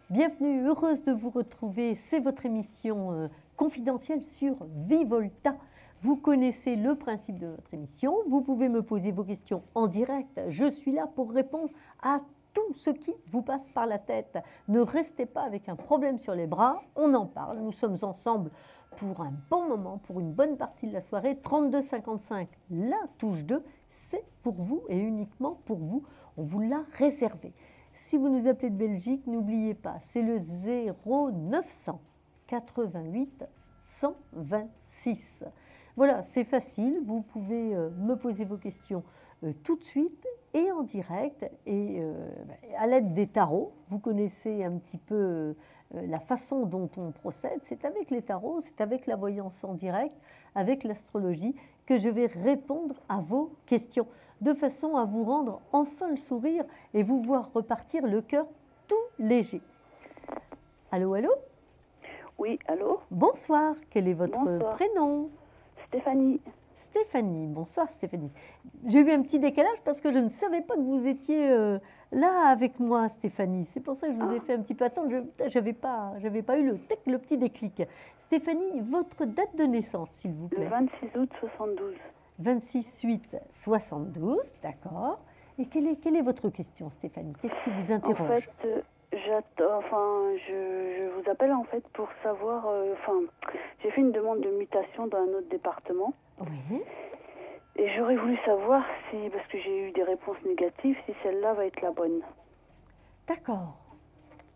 Bienvenue, heureuse de vous retrouver. C'est votre émission confidentielle sur Vivolta. Vous connaissez le principe de notre émission. Vous pouvez me poser vos questions en direct. Je suis là pour répondre à tout ce qui vous passe par la tête. Ne restez pas avec un problème sur les bras. On en parle. Nous sommes ensemble pour un bon moment, pour une bonne partie de la soirée. 32,55, la touche 2, c'est pour vous et uniquement pour vous. On vous l'a réservé. Si vous nous appelez de Belgique, n'oubliez pas, c'est le 0900 88 126. Voilà, c'est facile, vous pouvez me poser vos questions tout de suite et en direct et à l'aide des tarots. Vous connaissez un petit peu la façon dont on procède, c'est avec les tarots, c'est avec la voyance en direct, avec l'astrologie que je vais répondre à vos questions, de façon à vous rendre enfin le sourire et vous voir repartir le cœur tout léger. Allô, allô? Oui, allô? Bonsoir, quel est votre prénom? Stéphanie. Stéphanie, bonsoir Stéphanie. J'ai eu un petit décalage parce que je ne savais pas que vous étiez là avec moi Stéphanie. C'est pour ça que je vous ai fait un petit peu attendre, j'avais pas eu le petit déclic. Stéphanie, votre date de naissance s'il vous plaît? Le 26 août 72. 26/8/72, d'accord. Et quelle est votre question, Stéphanie? Qu'est-ce qui vous interroge? En fait, je vous appelle en fait pour savoir. J'ai fait une demande de mutation dans un autre département. Oui. Et j'aurais voulu savoir si, parce que j'ai eu des réponses négatives, si celle-là va être la bonne. D'accord.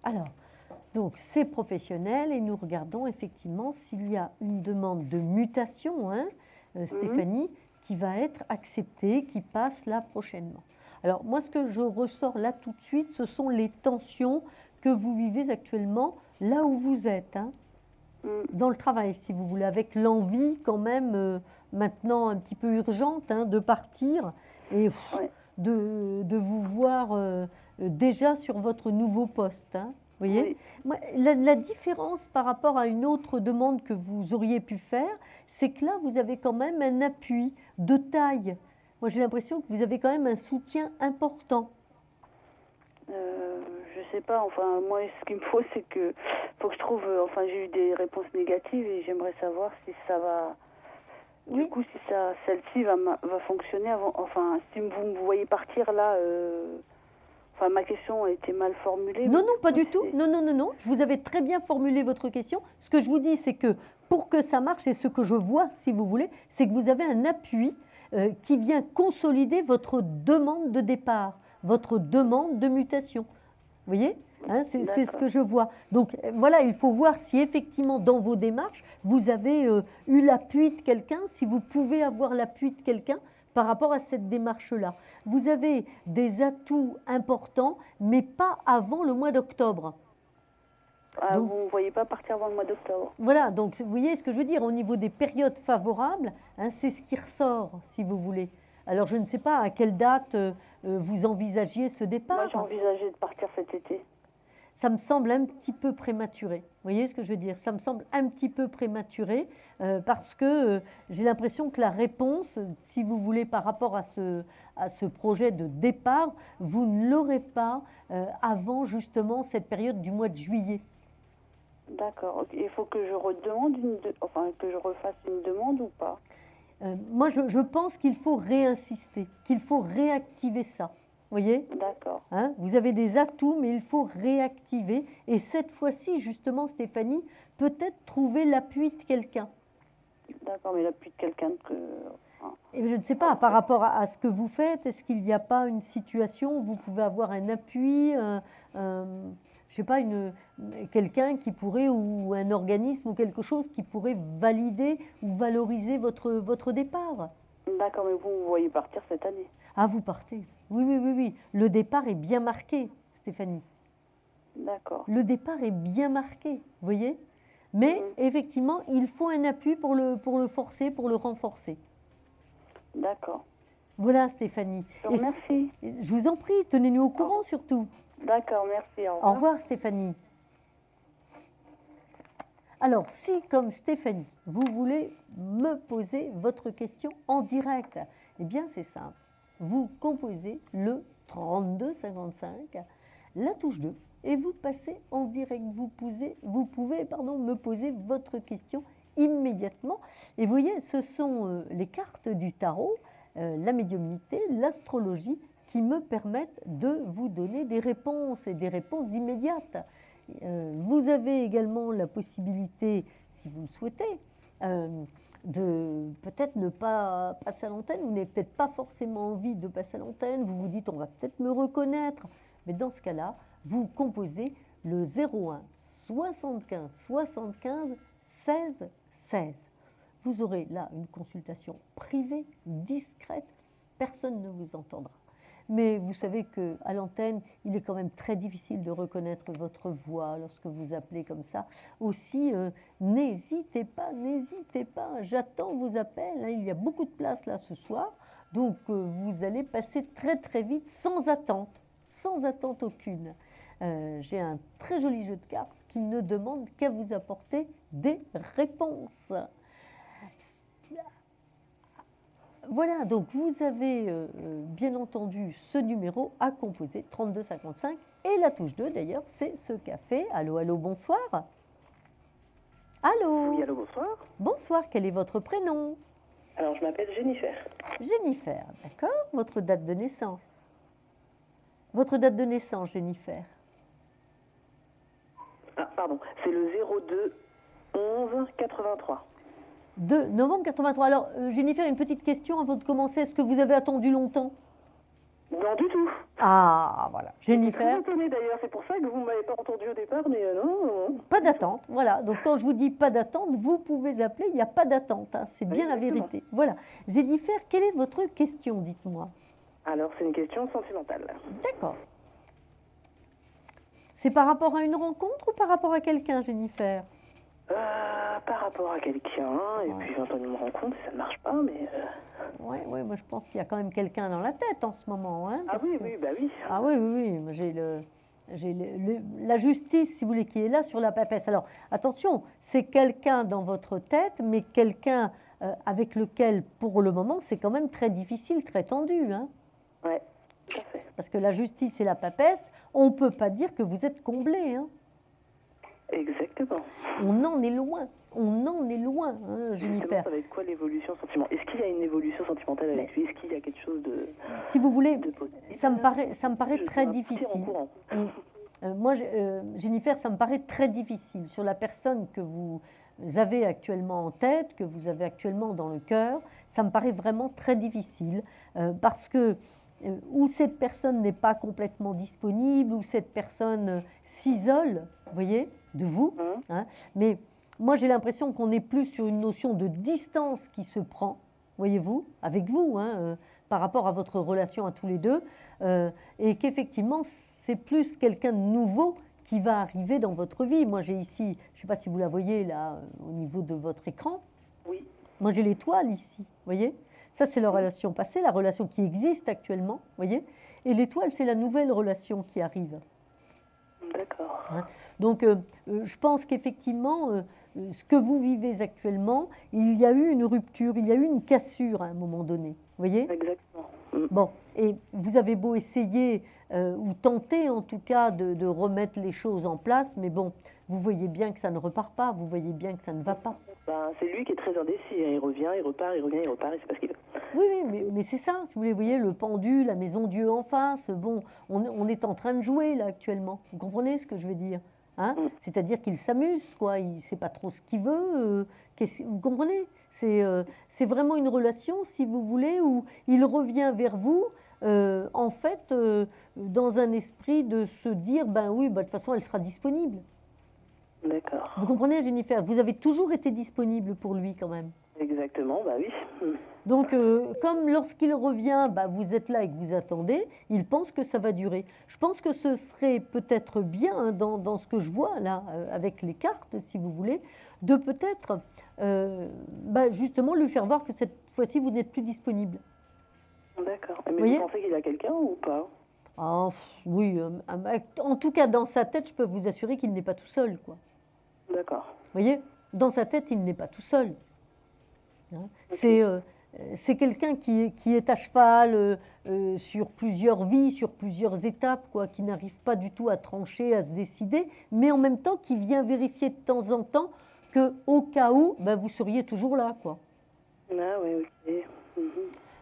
Alors, donc c'est professionnel et nous regardons effectivement s'il y a une demande de mutation, hein, Stéphanie, qui va être acceptée, qui passe là prochainement. Alors moi, ce que je ressors là tout de suite, ce sont les tensions que vous vivez actuellement là où vous êtes, hein, dans le travail, si vous voulez, avec l'envie quand même maintenant un petit peu urgente hein, de partir et de vous voir déjà sur votre nouveau poste. Hein, vous voyez, oui. Moi, la différence par rapport à une autre demande que vous auriez pu faire, c'est que là, vous avez quand même un appui de taille. Moi, j'ai l'impression que vous avez quand même un soutien important. Je sais pas, enfin, moi, ce qu'il me faut, c'est que faut que je trouve, j'ai eu des réponses négatives et j'aimerais savoir si ça va, du coup, si celle-ci va fonctionner avant, enfin, si vous me voyez partir là, ma question a été mal formulée. Non, pas du tout, non, vous avez très bien formulé votre question. Ce que je vous dis, c'est que pour que ça marche, et ce que je vois, si vous voulez, c'est que vous avez un appui qui vient consolider votre demande de départ, votre demande de mutation. Vous voyez hein, c'est ce que je vois. Donc voilà, il faut voir si effectivement dans vos démarches, vous avez eu l'appui de quelqu'un, si vous pouvez avoir l'appui de quelqu'un par rapport à cette démarche-là. Vous avez des atouts importants, mais pas avant le mois d'octobre. Vous ne voyez pas partir avant le mois d'octobre. Voilà, donc vous voyez ce que je veux dire, au niveau des périodes favorables, hein, c'est ce qui ressort, si vous voulez. Alors je ne sais pas à quelle date vous envisagiez ce départ. Moi j'ai envisagé de partir cet été. Ça me semble un petit peu prématuré. Vous voyez ce que je veux dire? Ça me semble un petit peu prématuré parce que j'ai l'impression que la réponse, si vous voulez, par rapport à ce projet de départ, vous ne l'aurez pas avant justement cette période du mois de juillet. D'accord. Il faut que je redemande que je refasse une demande ou pas? Moi, je pense qu'il faut réinsister, qu'il faut réactiver ça. Vous voyez? D'accord. Hein, vous avez des atouts, mais il faut réactiver. Et cette fois-ci, justement, Stéphanie, peut-être trouver l'appui de quelqu'un. D'accord, mais l'appui de quelqu'un que... Et je ne sais pas, par rapport à ce que vous faites, est-ce qu'il n'y a pas une situation où vous pouvez avoir un appui, je ne sais pas, quelqu'un qui pourrait, ou un organisme ou quelque chose qui pourrait valider ou valoriser votre départ? D'accord, mais vous voyez partir cette année? Ah, vous partez. Oui. Le départ est bien marqué, Stéphanie. D'accord. Le départ est bien marqué, vous voyez? Mais effectivement, il faut un appui pour le forcer, pour le renforcer. D'accord. Voilà, Stéphanie. Merci. Je vous en prie, tenez-nous au courant surtout. D'accord, merci. Au revoir. Au revoir, Stéphanie. Alors, si, comme Stéphanie, vous voulez me poser votre question en direct, eh bien, c'est simple. Vous composez le 32 55, la touche 2, et vous passez en direct. Vous pouvez me poser votre question immédiatement. Et vous voyez, ce sont les cartes du tarot, la médiumnité, l'astrologie, qui me permettent de vous donner des réponses et des réponses immédiates. Vous avez également la possibilité, si vous le souhaitez, de peut-être ne pas passer à l'antenne. Vous n'avez peut-être pas forcément envie de passer à l'antenne. Vous vous dites, on va peut-être me reconnaître. Mais dans ce cas-là, vous composez le 01 75 75 16 16. Vous aurez là une consultation privée, discrète. Personne ne vous entendra. Mais vous savez qu'à l'antenne, il est quand même très difficile de reconnaître votre voix lorsque vous appelez comme ça. Aussi, n'hésitez pas. J'attends vos appels. Il y a beaucoup de place là ce soir. Donc, vous allez passer très très vite, sans attente aucune. J'ai un très joli jeu de cartes qui ne demande qu'à vous apporter des réponses. Voilà, donc vous avez bien entendu ce numéro à composer, 32 55, et la touche 2 d'ailleurs, c'est ce café. Allô, allô, bonsoir. Allô. Oui, allô, bonsoir. Bonsoir, quel est votre prénom? Alors, je m'appelle Jennifer. Jennifer, d'accord. Votre date de naissance? Votre date de naissance, Jennifer? Ah, pardon, c'est le 02 11 83. 2 novembre 83. Alors, Jennifer, une petite question avant de commencer. Est-ce que vous avez attendu longtemps? Non, du tout. Ah, voilà. Jennifer. Je suis très étonnée d'ailleurs, c'est pour ça que vous ne m'avez pas entendu au départ, mais non. Pas d'attente, voilà. Donc, quand je vous dis pas d'attente, vous pouvez appeler, il n'y a pas d'attente. Hein. C'est bien la vérité. Voilà. Jennifer, quelle est votre question, dites-moi? Alors, c'est une question sentimentale. D'accord. C'est par rapport à une rencontre ou par rapport à quelqu'un, Jennifer? Par rapport à quelqu'un, et puis j'ai entendu une rencontre, ça ne marche pas, mais... Ouais, moi je pense qu'il y a quand même quelqu'un dans la tête en ce moment. Hein, ah oui, oui, bah oui. Ah oui. J'ai la justice, si vous voulez, qui est là sur la papesse. Alors, attention, c'est quelqu'un dans votre tête, mais quelqu'un avec lequel, pour le moment, c'est quand même très difficile, très tendu. Hein. Ouais, tout à fait. Parce que la justice et la papesse, on ne peut pas dire que vous êtes comblé. Hein. Exactement. On en est loin, hein, Jennifer. Ça va être quoi l'évolution sentimentale? Est-ce qu'il y a une évolution sentimentale avec lui? Est-ce qu'il y a quelque chose de... Si vous voulez, de positif? ça me paraît très difficile. Moi, Jennifer, ça me paraît très difficile. Sur la personne que vous avez actuellement en tête, que vous avez actuellement dans le cœur, ça me paraît vraiment très difficile. Parce que où cette personne n'est pas complètement disponible, où cette personne s'isole, vous voyez, de vous. Hein, mais moi, j'ai l'impression qu'on est plus sur une notion de distance qui se prend, voyez-vous, avec vous, hein, par rapport à votre relation à tous les deux, et qu'effectivement, c'est plus quelqu'un de nouveau qui va arriver dans votre vie. Moi, j'ai ici, je ne sais pas si vous la voyez là, au niveau de votre écran. Oui. Moi, j'ai l'étoile ici, vous voyez. Ça, c'est la relation passée, la relation qui existe actuellement, vous voyez. Et l'étoile, c'est la nouvelle relation qui arrive. D'accord. Hein. Donc, je pense qu'effectivement, ce que vous vivez actuellement, il y a eu une rupture, il y a eu une cassure à un moment donné, vous voyez. Exactement. Bon, et vous avez beau essayer, ou tenter en tout cas de remettre les choses en place, mais bon, vous voyez bien que ça ne repart pas, vous voyez bien que ça ne va pas. Ben, c'est lui qui est très indécis, hein. Il revient, il repart, il revient, il repart, et c'est parce qu'il veut. Oui, mais c'est ça, si vous voyez, le pendu, la maison Dieu en face, bon, on est en train de jouer là actuellement, vous comprenez ce que je veux dire, hein? C'est-à-dire qu'il s'amuse, quoi, il ne sait pas trop ce qu'il veut, vous comprenez, c'est vraiment une relation, si vous voulez, où il revient vers vous, en fait, dans un esprit de se dire, ben oui, de toute façon, elle sera disponible. D'accord. Vous comprenez, Jennifer, vous avez toujours été disponible pour lui quand même. Exactement, bah oui. Donc, comme lorsqu'il revient, vous êtes là et que vous attendez, il pense que ça va durer. Je pense que ce serait peut-être bien, hein, dans ce que je vois là, avec les cartes, si vous voulez, de peut-être justement lui faire voir que cette fois-ci, vous n'êtes plus disponible. D'accord. Mais vous pensez qu'il a quelqu'un ou pas? Ah, oui, en tout cas, dans sa tête, je peux vous assurer qu'il n'est pas tout seul, quoi. D'accord. Vous voyez, dans sa tête, il n'est pas tout seul. Hein. c'est quelqu'un qui est à cheval sur plusieurs vies, sur plusieurs étapes, quoi, qui n'arrive pas du tout à trancher, à se décider, mais en même temps qui vient vérifier de temps en temps que, au cas où, ben, vous seriez toujours là, quoi. Ah oui, ok. Mhm.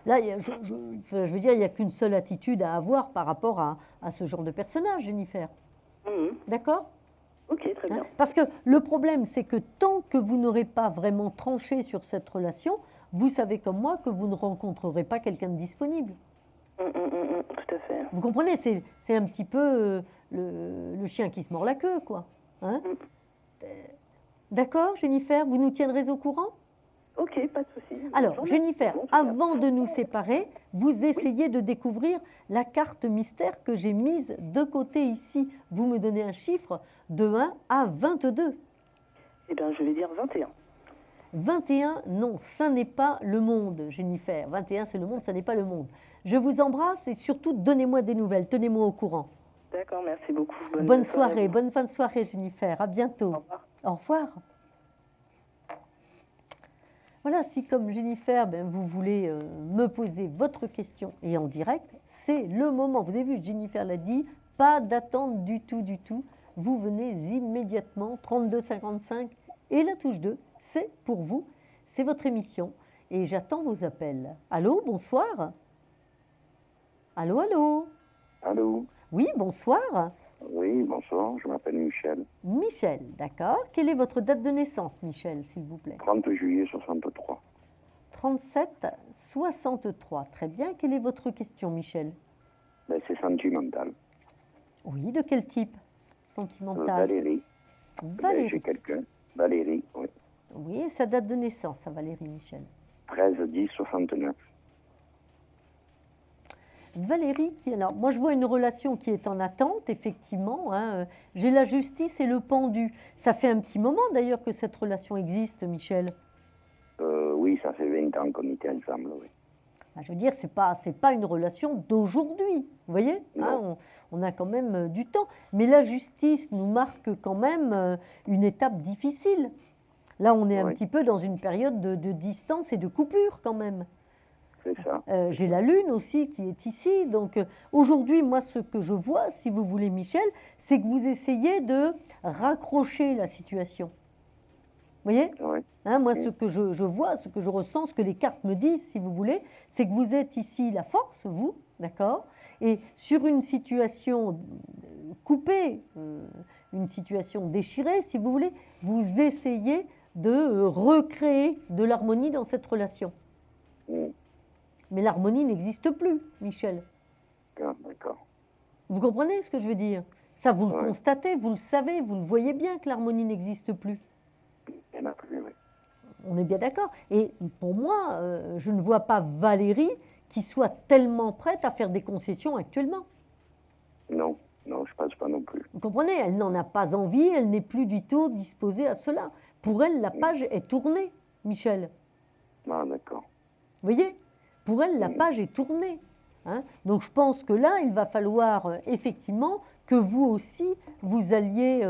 Là, je veux dire, il n'y a qu'une seule attitude à avoir par rapport à ce genre de personnage, Jennifer. Mhm. D'accord? Ok, très bien. Parce que le problème, c'est que tant que vous n'aurez pas vraiment tranché sur cette relation, vous savez comme moi que vous ne rencontrerez pas quelqu'un de disponible. Tout à fait. Vous comprenez? C'est un petit peu le chien qui se mord la queue, quoi. Hein? D'accord, Jennifer? Vous nous tiendrez au courant? Ok, pas de souci. Alors, Jennifer, avant de nous séparer, vous essayez de découvrir la carte mystère que j'ai mise de côté ici. Vous me donnez un chiffre de 1 à 22. Eh bien, je vais dire 21. 21, non, ça n'est pas le monde, Jennifer. 21, c'est le monde, ça n'est pas le monde. Je vous embrasse et surtout, donnez-moi des nouvelles, tenez-moi au courant. D'accord, merci beaucoup. Bonne soirée, bonne fin de soirée, Jennifer. À bientôt. Au revoir. Au revoir. Voilà, si comme Jennifer, ben, vous voulez me poser votre question et en direct, c'est le moment. Vous avez vu, Jennifer l'a dit, pas d'attente du tout, du tout. Vous venez immédiatement, 32 55 et la touche 2, c'est pour vous, c'est votre émission et j'attends vos appels. Allô, bonsoir. Allô, allô. Allô? Oui, bonsoir. Oui, bonsoir, je m'appelle Michel. Michel, d'accord. Quelle est votre date de naissance, Michel, s'il vous plaît? 30 juillet 63. 37 63. Très bien. Quelle est votre question, Michel? Ben, c'est sentimental. Oui, de quel type? Sentimental. Valérie. Ben, Valérie. j'ai quelqu'un. Valérie, oui. Oui, et sa date de naissance, ça, Valérie, Michel. 13-10-69. Valérie, alors, moi je vois une relation qui est en attente, effectivement. Hein, j'ai la justice et le pendu. Ça fait un petit moment d'ailleurs que cette relation existe, Michel. Oui, ça fait 20 ans qu'on était ensemble, oui. Je veux dire, c'est pas une relation d'aujourd'hui, vous voyez, hein, Non. on a quand même du temps. Mais la justice nous marque quand même une étape difficile. Là, on est un Oui. petit peu dans une période de distance et de coupure quand même. C'est ça. J'ai la Lune aussi qui est ici. Donc aujourd'hui, moi, ce que je vois, si vous voulez, Michel, c'est que vous essayez de raccrocher la situation. Vous voyez? Oui. Hein, moi, ce que je vois, ce que je ressens, ce que les cartes me disent, si vous voulez, c'est que vous êtes ici la force, vous, d'accord? Et sur une situation coupée, une situation déchirée, si vous voulez, vous essayez de recréer de l'harmonie dans cette relation. Mm. Mais l'harmonie n'existe plus, Michel. Ah, d'accord. Vous comprenez ce que je veux dire? Ça, vous le Ouais. constatez, vous le savez, vous le voyez bien que l'harmonie n'existe plus. Il y en a plus, oui. On est bien d'accord. Et pour moi, je ne vois pas Valérie qui soit tellement prête à faire des concessions actuellement. Non, non, je pense pas non plus. Vous comprenez? Elle n'en a pas envie, elle n'est plus du tout disposée à cela. Pour elle, la page est tournée, Michel. Ah, d'accord. Vous voyez? Pour elle, la page est tournée. Hein? Donc je pense que là, il va falloir effectivement que vous aussi, vous alliez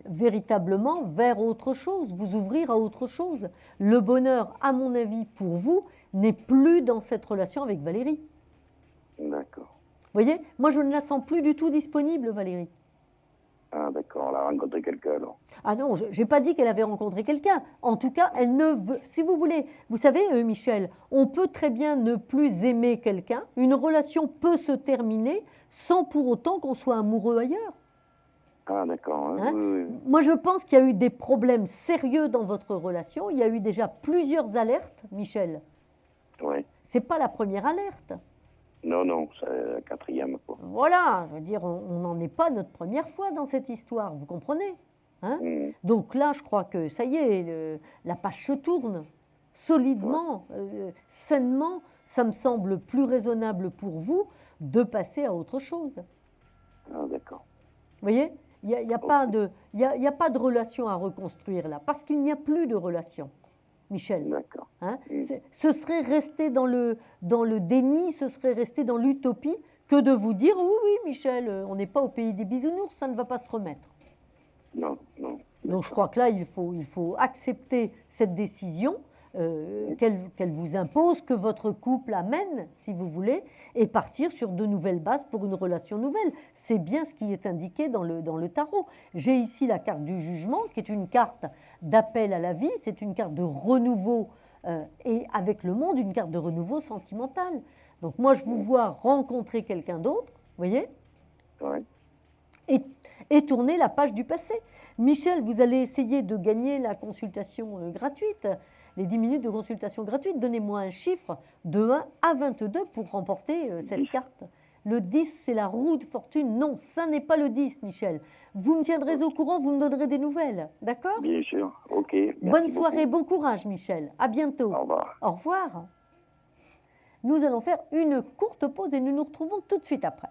véritablement vers autre chose, vous ouvrir à autre chose. Le bonheur, à mon avis, pour vous, n'est plus dans cette relation avec Valérie. D'accord. Vous voyez? Moi, je ne la sens plus du tout disponible, Valérie. Ah, d'accord, elle a rencontré quelqu'un, alors. Ah non, je n'ai pas dit qu'elle avait rencontré quelqu'un. En tout cas, elle ne veut... Si vous voulez, vous savez, Michel, on peut très bien ne plus aimer quelqu'un. Une relation peut se terminer sans pour autant qu'on soit amoureux ailleurs. Ah, d'accord. Hein? Hein? Oui, oui. Moi, je pense qu'il y a eu des problèmes sérieux dans votre relation. Il y a eu déjà plusieurs alertes, Michel. Oui. Ce n'est pas la première alerte. Non, non, c'est la quatrième, quoi. Voilà, je veux dire, on n'en est pas notre première fois dans cette histoire, vous comprenez? Hein? Mm. Donc là, je crois que ça y est, la page se tourne solidement, sainement. Ça me semble plus raisonnable pour vous de passer à autre chose. Ah, d'accord. Vous voyez? Il n'y a pas de relation à reconstruire là, parce qu'il n'y a plus de relation, Michel. D'accord. Hein? Mm. Ce serait rester dans le déni, ce serait rester dans l'utopie que de vous dire oui, oui, Michel, on n'est pas au pays des bisounours, ça ne va pas se remettre. Non, non. Donc je crois que là, il faut accepter cette décision, qu'elle vous impose, que votre couple amène, si vous voulez, et partir sur de nouvelles bases pour une relation nouvelle. C'est bien ce qui est indiqué dans le tarot. J'ai ici la carte du jugement, qui est une carte d'appel à la vie, c'est une carte de renouveau, et avec le monde, une carte de renouveau sentimental. Donc moi, je vous vois rencontrer quelqu'un d'autre, vous voyez, Ouais. et tourner la page du passé. Michel, vous allez essayer de gagner la consultation gratuite, les 10 minutes de consultation gratuite. Donnez-moi un chiffre de 1 à 22 pour remporter cette 10. carte. Le 10, c'est la roue de fortune. Non, ça n'est pas le 10, Michel. Vous me tiendrez au courant, vous me donnerez des nouvelles. D'accord? Bien sûr. OK. Merci Bonne soirée, beaucoup. bon courage, Michel. À bientôt. Au revoir. Au revoir. Nous allons faire une courte pause et nous nous retrouvons tout de suite après.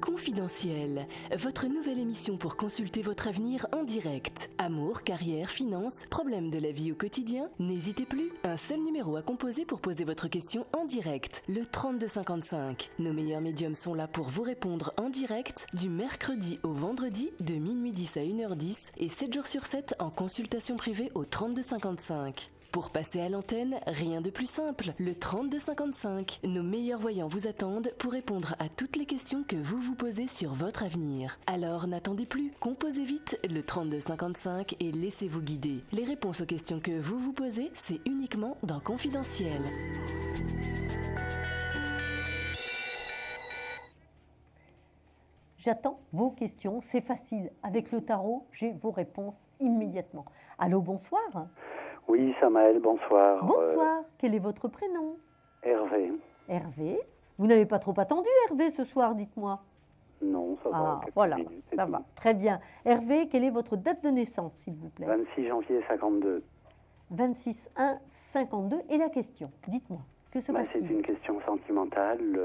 Confidentiel, votre nouvelle émission pour consulter votre avenir en direct. Amour, carrière, finances, problèmes de la vie au quotidien. N'hésitez plus, un seul numéro à composer pour poser votre question en direct, le 3255. Nos meilleurs médiums sont là pour vous répondre en direct du mercredi au vendredi de minuit 10 à 1h10 et 7 jours sur 7 en consultation privée au 3255. Pour passer à l'antenne, rien de plus simple, le 3255. Nos meilleurs voyants vous attendent pour répondre à toutes les questions que vous vous posez sur votre avenir. Alors n'attendez plus, composez vite le 3255 et laissez-vous guider. Les réponses aux questions que vous vous posez, c'est uniquement dans Confidentiel. J'attends vos questions, c'est facile. Avec le tarot, j'ai vos réponses immédiatement. Allô, bonsoir. Oui, Samaël, bonsoir. Bonsoir, quel est votre prénom? Hervé. Hervé. Vous n'avez pas trop attendu, Hervé, ce soir, dites-moi. Non, ça va. quelques Voilà, minutes, c'est ça tout. va. Très bien. Hervé, quelle est votre date de naissance, s'il vous plaît? 26 janvier 52. 26/1/52. Et la question, dites-moi, que se C'est passe-t-il? une question sentimentale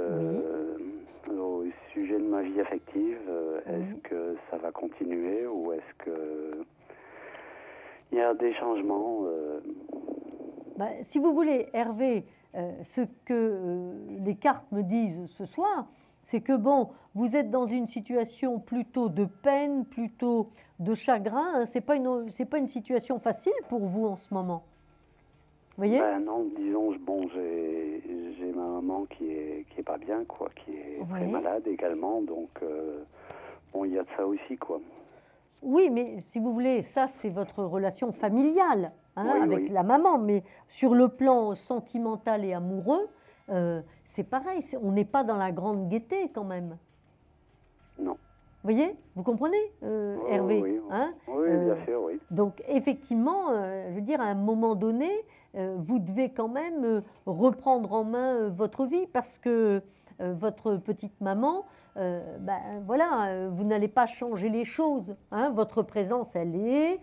au sujet de ma vie affective. Est-ce que ça va continuer ou est-ce que il y a des changements Si vous voulez, Hervé, ce que les cartes me disent ce soir, c'est que bon, vous êtes dans une situation plutôt de peine, plutôt de chagrin. Hein, c'est pas une situation facile pour vous en ce moment. Vous voyez? Non, disons, j'ai ma maman qui est pas bien, quoi, qui est très malade également, donc il y a de ça aussi, quoi. Oui, mais si vous voulez, ça c'est votre relation familiale avec la maman, mais sur le plan sentimental et amoureux, c'est pareil, on n'est pas dans la grande gaieté quand même. Non. Vous voyez? Vous comprenez, Hervé? Oui, hein bien sûr, oui. Donc effectivement, je veux dire, à un moment donné, vous devez quand même reprendre en main votre vie parce que votre petite maman, vous n'allez pas changer les choses. Hein, votre présence, c'est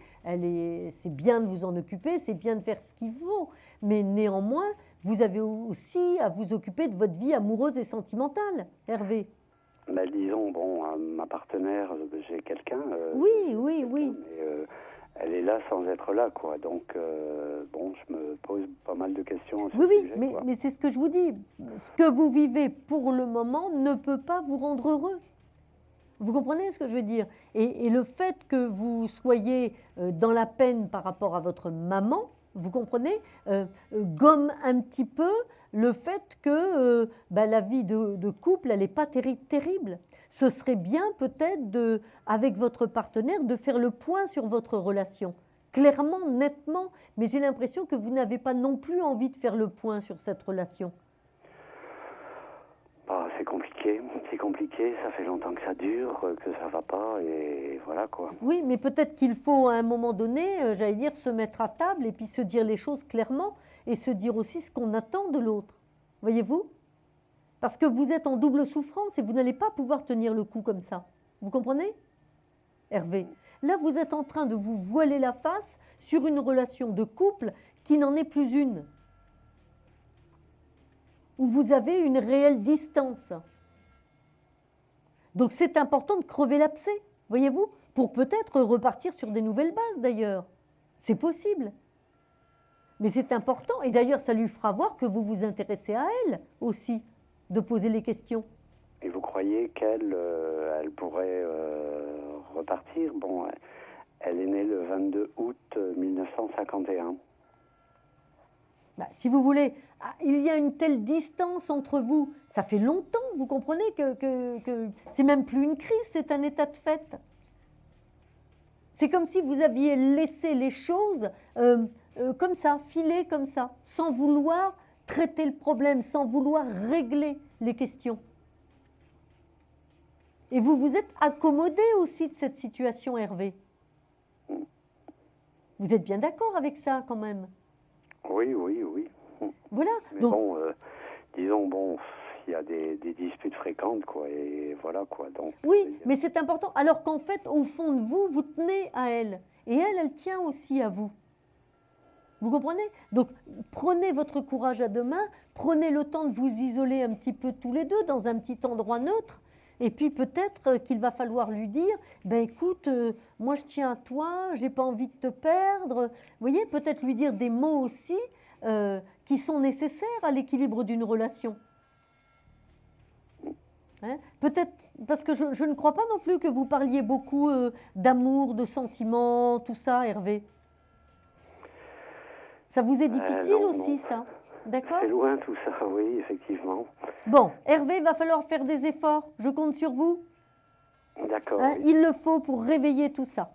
bien de vous en occuper, c'est bien de faire ce qu'il faut, mais néanmoins, vous avez aussi à vous occuper de votre vie amoureuse et sentimentale, Hervé. Disons, ma partenaire, j'ai quelqu'un. Oui. Mais elle est là sans être là, quoi. Donc, je me pose pas mal de questions à ce sujet, mais c'est ce que je vous dis. Ce que vous vivez pour le moment ne peut pas vous rendre heureux. Vous comprenez ce que je veux dire? Et le fait que vous soyez dans la peine par rapport à votre maman, vous comprenez, gomme un petit peu le fait que la vie de couple, elle n'est pas terrible. Ce serait bien peut-être, avec votre partenaire, de faire le point sur votre relation. Clairement, nettement, mais j'ai l'impression que vous n'avez pas non plus envie de faire le point sur cette relation. C'est compliqué, ça fait longtemps que ça dure, que ça va pas, et voilà, quoi. Oui, mais peut-être qu'il faut à un moment donné, se mettre à table et puis se dire les choses clairement et se dire aussi ce qu'on attend de l'autre. Voyez-vous? Parce que vous êtes en double souffrance et vous n'allez pas pouvoir tenir le coup comme ça. Vous comprenez, Hervé? Là, vous êtes en train de vous voiler la face sur une relation de couple qui n'en est plus une. Où vous avez une réelle distance. Donc c'est important de crever l'abcès, voyez-vous, pour peut-être repartir sur des nouvelles bases d'ailleurs. C'est possible. Mais c'est important, et d'ailleurs ça lui fera voir que vous vous intéressez à elle aussi, de poser les questions. Et vous croyez qu'elle elle pourrait repartir? Elle est née le 22 août 1951. Si vous voulez, il y a une telle distance entre vous, ça fait longtemps, vous comprenez que c'est même plus une crise, c'est un état de fait. C'est comme si vous aviez laissé les choses comme ça, filer comme ça, sans vouloir traiter le problème, sans vouloir régler les questions. Et vous vous êtes accommodé aussi de cette situation, Hervé. Vous êtes bien d'accord avec ça, quand même? Oui. Voilà. Mais donc, bon, disons, il y a des disputes fréquentes, quoi, et voilà, quoi. Donc, oui, mais c'est important. Alors qu'en fait, au fond de vous, vous tenez à elle. Et elle tient aussi à vous. Vous comprenez? Donc, prenez votre courage à deux mains, prenez le temps de vous isoler un petit peu tous les deux dans un petit endroit neutre. Et puis peut-être qu'il va falloir lui dire, écoute, moi je tiens à toi, j'ai pas envie de te perdre. Vous voyez, peut-être lui dire des mots aussi qui sont nécessaires à l'équilibre d'une relation. Hein? Peut-être, parce que je ne crois pas non plus que vous parliez beaucoup d'amour, de sentiments, tout ça, Hervé. Ça vous est difficile aussi, ça? D'accord? C'est loin tout ça, oui, effectivement. Bon, Hervé, il va falloir faire des efforts. Je compte sur vous. D'accord. Hein, oui. il le faut pour réveiller tout ça,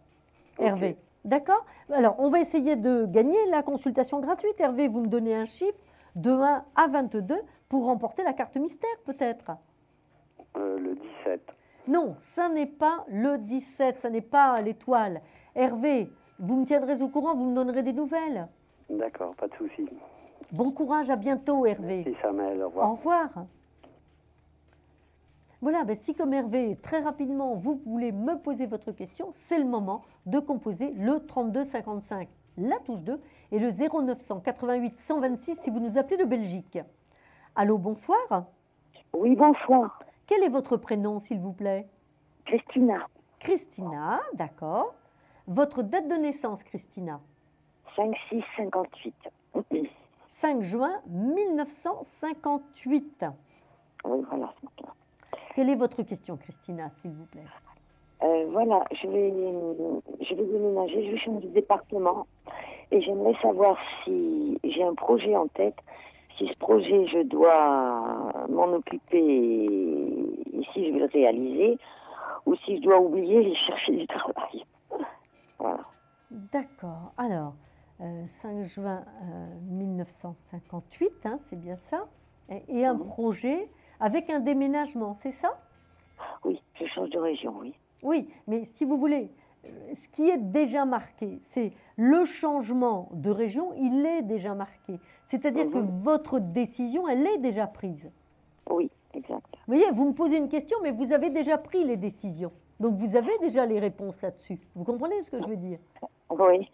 Hervé. D'accord? Alors, on va essayer de gagner la consultation gratuite. Hervé, vous me donnez un chiffre de 1 à 22 pour remporter la carte mystère, peut-être. Le 17. Non, ça n'est pas le 17, ça n'est pas l'étoile. Hervé, vous me tiendrez au courant, vous me donnerez des nouvelles. D'accord, pas de souci. Bon courage, à bientôt, Hervé. Merci, Samel, au revoir. Au revoir. Voilà, si comme Hervé, très rapidement, vous voulez me poser votre question, c'est le moment de composer le 3255, la touche 2, et le 0900 88 126 si vous nous appelez de Belgique. Allô, bonsoir. Oui, bonsoir. Quel est votre prénom, s'il vous plaît? Christina. Christina, d'accord. Votre date de naissance, Christina? 5-6-58. 5 juin 1958. Oui, voilà. Quelle est votre question, Christina, s'il vous plaît? Voilà, je vais déménager, je vais changer de département et j'aimerais savoir si j'ai un projet en tête, si ce projet je dois m'en occuper et si je vais le réaliser ou si je dois oublier et chercher du travail. Voilà. D'accord. Alors, 5 juin 1958, hein, c'est bien ça, et un projet avec un déménagement, c'est ça? Oui, je change de région, oui. Oui, mais si vous voulez, ce qui est déjà marqué, c'est le changement de région, il est déjà marqué. C'est-à-dire que votre décision, elle est déjà prise. Oui, exact. Vous voyez, vous me posez une question, mais vous avez déjà pris les décisions. Donc vous avez déjà les réponses là-dessus. Vous comprenez ce que je veux dire? Oui.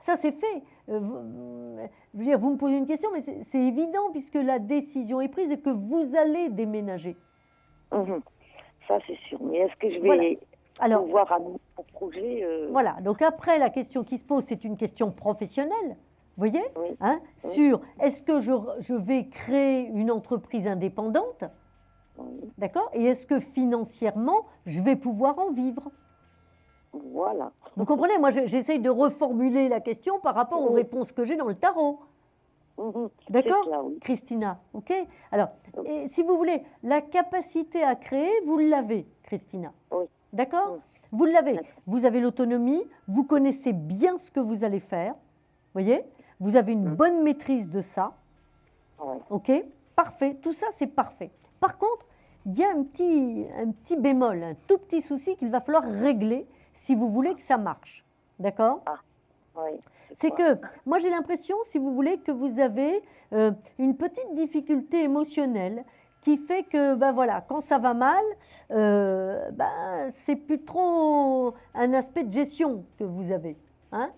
Ça, c'est fait. Je veux dire, vous me posez une question, mais c'est évident puisque la décision est prise et que vous allez déménager. Ça, c'est sûr. Mais est-ce que je vais pouvoir à mon projet Voilà. Donc après, la question qui se pose, c'est une question professionnelle. Vous voyez, hein, sur est-ce que je vais créer une entreprise indépendante? D'accord? Et est-ce que financièrement, je vais pouvoir en vivre? Voilà. Vous comprenez? Moi, j'essaye de reformuler la question par rapport aux réponses que j'ai dans le tarot. D'accord, Christina? Ok. Alors, et si vous voulez, la capacité à créer, vous l'avez, Christina. D'accord? Vous l'avez. Vous avez l'autonomie, vous connaissez bien ce que vous allez faire. Vous voyez? Vous avez une bonne maîtrise de ça. Ok? Parfait. Tout ça, c'est parfait. Par contre, il y a un petit bémol, un tout petit souci qu'il va falloir régler si vous voulez que ça marche. D'accord? C'est que, moi j'ai l'impression, si vous voulez, que vous avez une petite difficulté émotionnelle qui fait que, voilà, quand ça va mal, c'est plus trop un aspect de gestion que vous avez. Hein?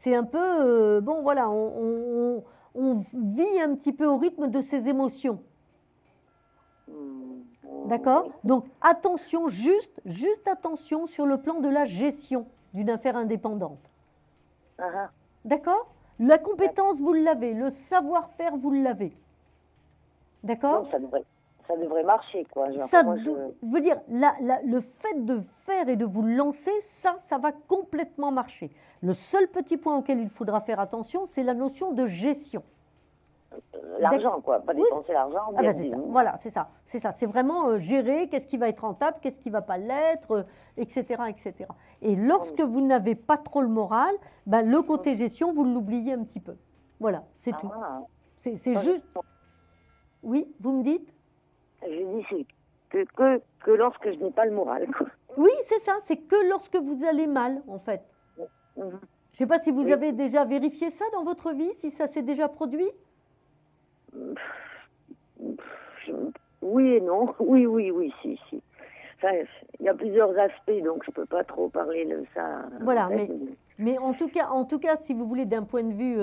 C'est un peu, bon voilà, on vit un petit peu au rythme de ses émotions. D'accord? Donc attention, juste attention sur le plan de la gestion d'une affaire indépendante. D'accord? La compétence, vous l'avez. Le savoir-faire, vous l'avez. D'accord? Ça devrait marcher, quoi. Genre, je veux dire, le fait de faire et de vous lancer, ça va complètement marcher. Le seul petit point auquel il faudra faire attention, c'est la notion de gestion. l'argent, quoi. Pas Oui, dépenser l'argent. Ah bien ben c'est ça, dit. voilà, c'est ça. C'est ça. C'est vraiment gérer qu'est-ce qui va être rentable, qu'est-ce qui ne va pas l'être, etc., etc. Et lorsque vous n'avez pas trop le moral, ben, le côté gestion, vous l'oubliez un petit peu. Voilà, c'est tout. Ah, C'est juste. Oui, vous me dites? je dis c'est que lorsque je n'ai pas le moral, quoi. Oui, c'est ça. C'est que lorsque vous allez mal, en fait. Mhm. Je ne sais pas si vous Oui. avez déjà vérifié ça dans votre vie, si ça s'est déjà produit. Oui et non. Oui, si. Enfin, il y a plusieurs aspects, donc je peux pas trop parler de ça. Voilà, en fait. mais en tout cas, si vous voulez, d'un point de vue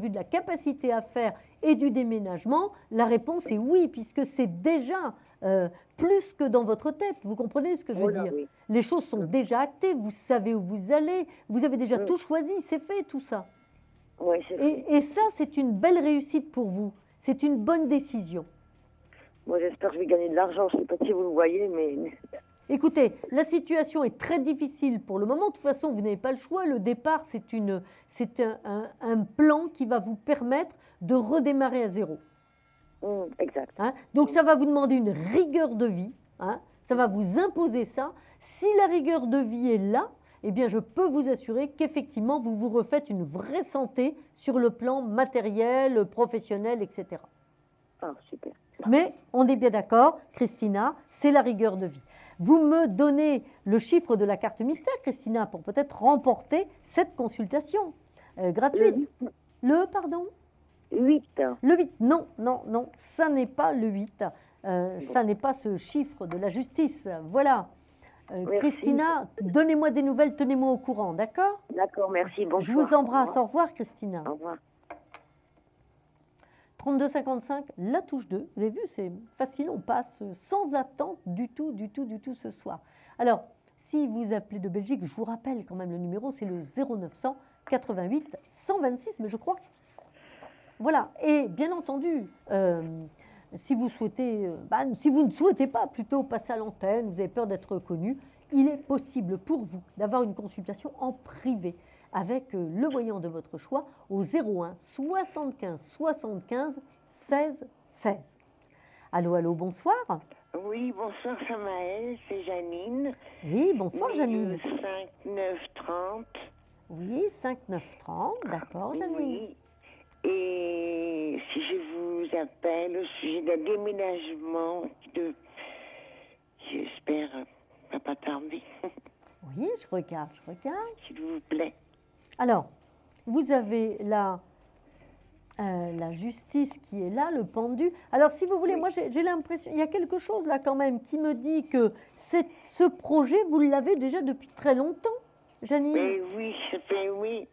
de la capacité à faire et du déménagement, la réponse est oui, puisque c'est déjà plus que dans votre tête. Vous comprenez ce que je veux Voilà, dire? oui. Les choses sont déjà actées, vous savez où vous allez, vous avez déjà tout choisi, c'est fait tout ça. Ouais, c'est vrai. Et ça, c'est une belle réussite pour vous. C'est une bonne décision. Moi, j'espère que je vais gagner de l'argent. Je sais pas si vous le voyez, mais Écoutez, la situation est très difficile pour le moment. De toute façon, vous n'avez pas le choix. Le départ, c'est un plan qui va vous permettre de redémarrer à zéro. exact. Hein. Donc, ça va vous demander une rigueur de vie. Hein. Ça va vous imposer ça. Si la rigueur de vie est là, eh bien, je peux vous assurer qu'effectivement, vous vous refaites une vraie santé sur le plan matériel, professionnel, etc. Ah, super. Mais on est bien d'accord, Christina, c'est la rigueur de vie. Vous me donnez le chiffre de la carte mystère, Christina, pour peut-être remporter cette consultation gratuite. Pardon 8. Le 8, non, ça n'est pas le 8. Ça n'est pas ce chiffre de la justice. Voilà. Christina, donnez-moi des nouvelles, tenez-moi au courant, d'accord? D'accord, merci. Bonsoir. Je vous embrasse. Au revoir, Christina. Au revoir. 32,55, la touche 2. Vous avez vu, c'est facile, on passe sans attente du tout ce soir. Alors, si vous appelez de Belgique, je vous rappelle quand même le numéro, c'est le 0900 88 126, mais je crois. Voilà, et bien entendu, si vous ne souhaitez pas plutôt passer à l'antenne, vous avez peur d'être reconnu, il est possible pour vous d'avoir une consultation en privé avec le voyant de votre choix au 01 75 75 16 16. Allô, bonsoir. Oui, bonsoir Samaël, c'est Janine. Oui, bonsoir Janine. 5 9 30. Oui, 5 9 30, d'accord Janine. Oui, et si je vous appelle au sujet d'un déménagement j'espère, va pas tarder. Oui, je regarde. S'il vous plaît. Alors, vous avez la justice qui est là, le pendu. Alors, si vous voulez, moi, j'ai l'impression, il y a quelque chose là quand même qui me dit que ce projet, vous l'avez déjà depuis très longtemps, Janine. Mais oui, ça fait oui.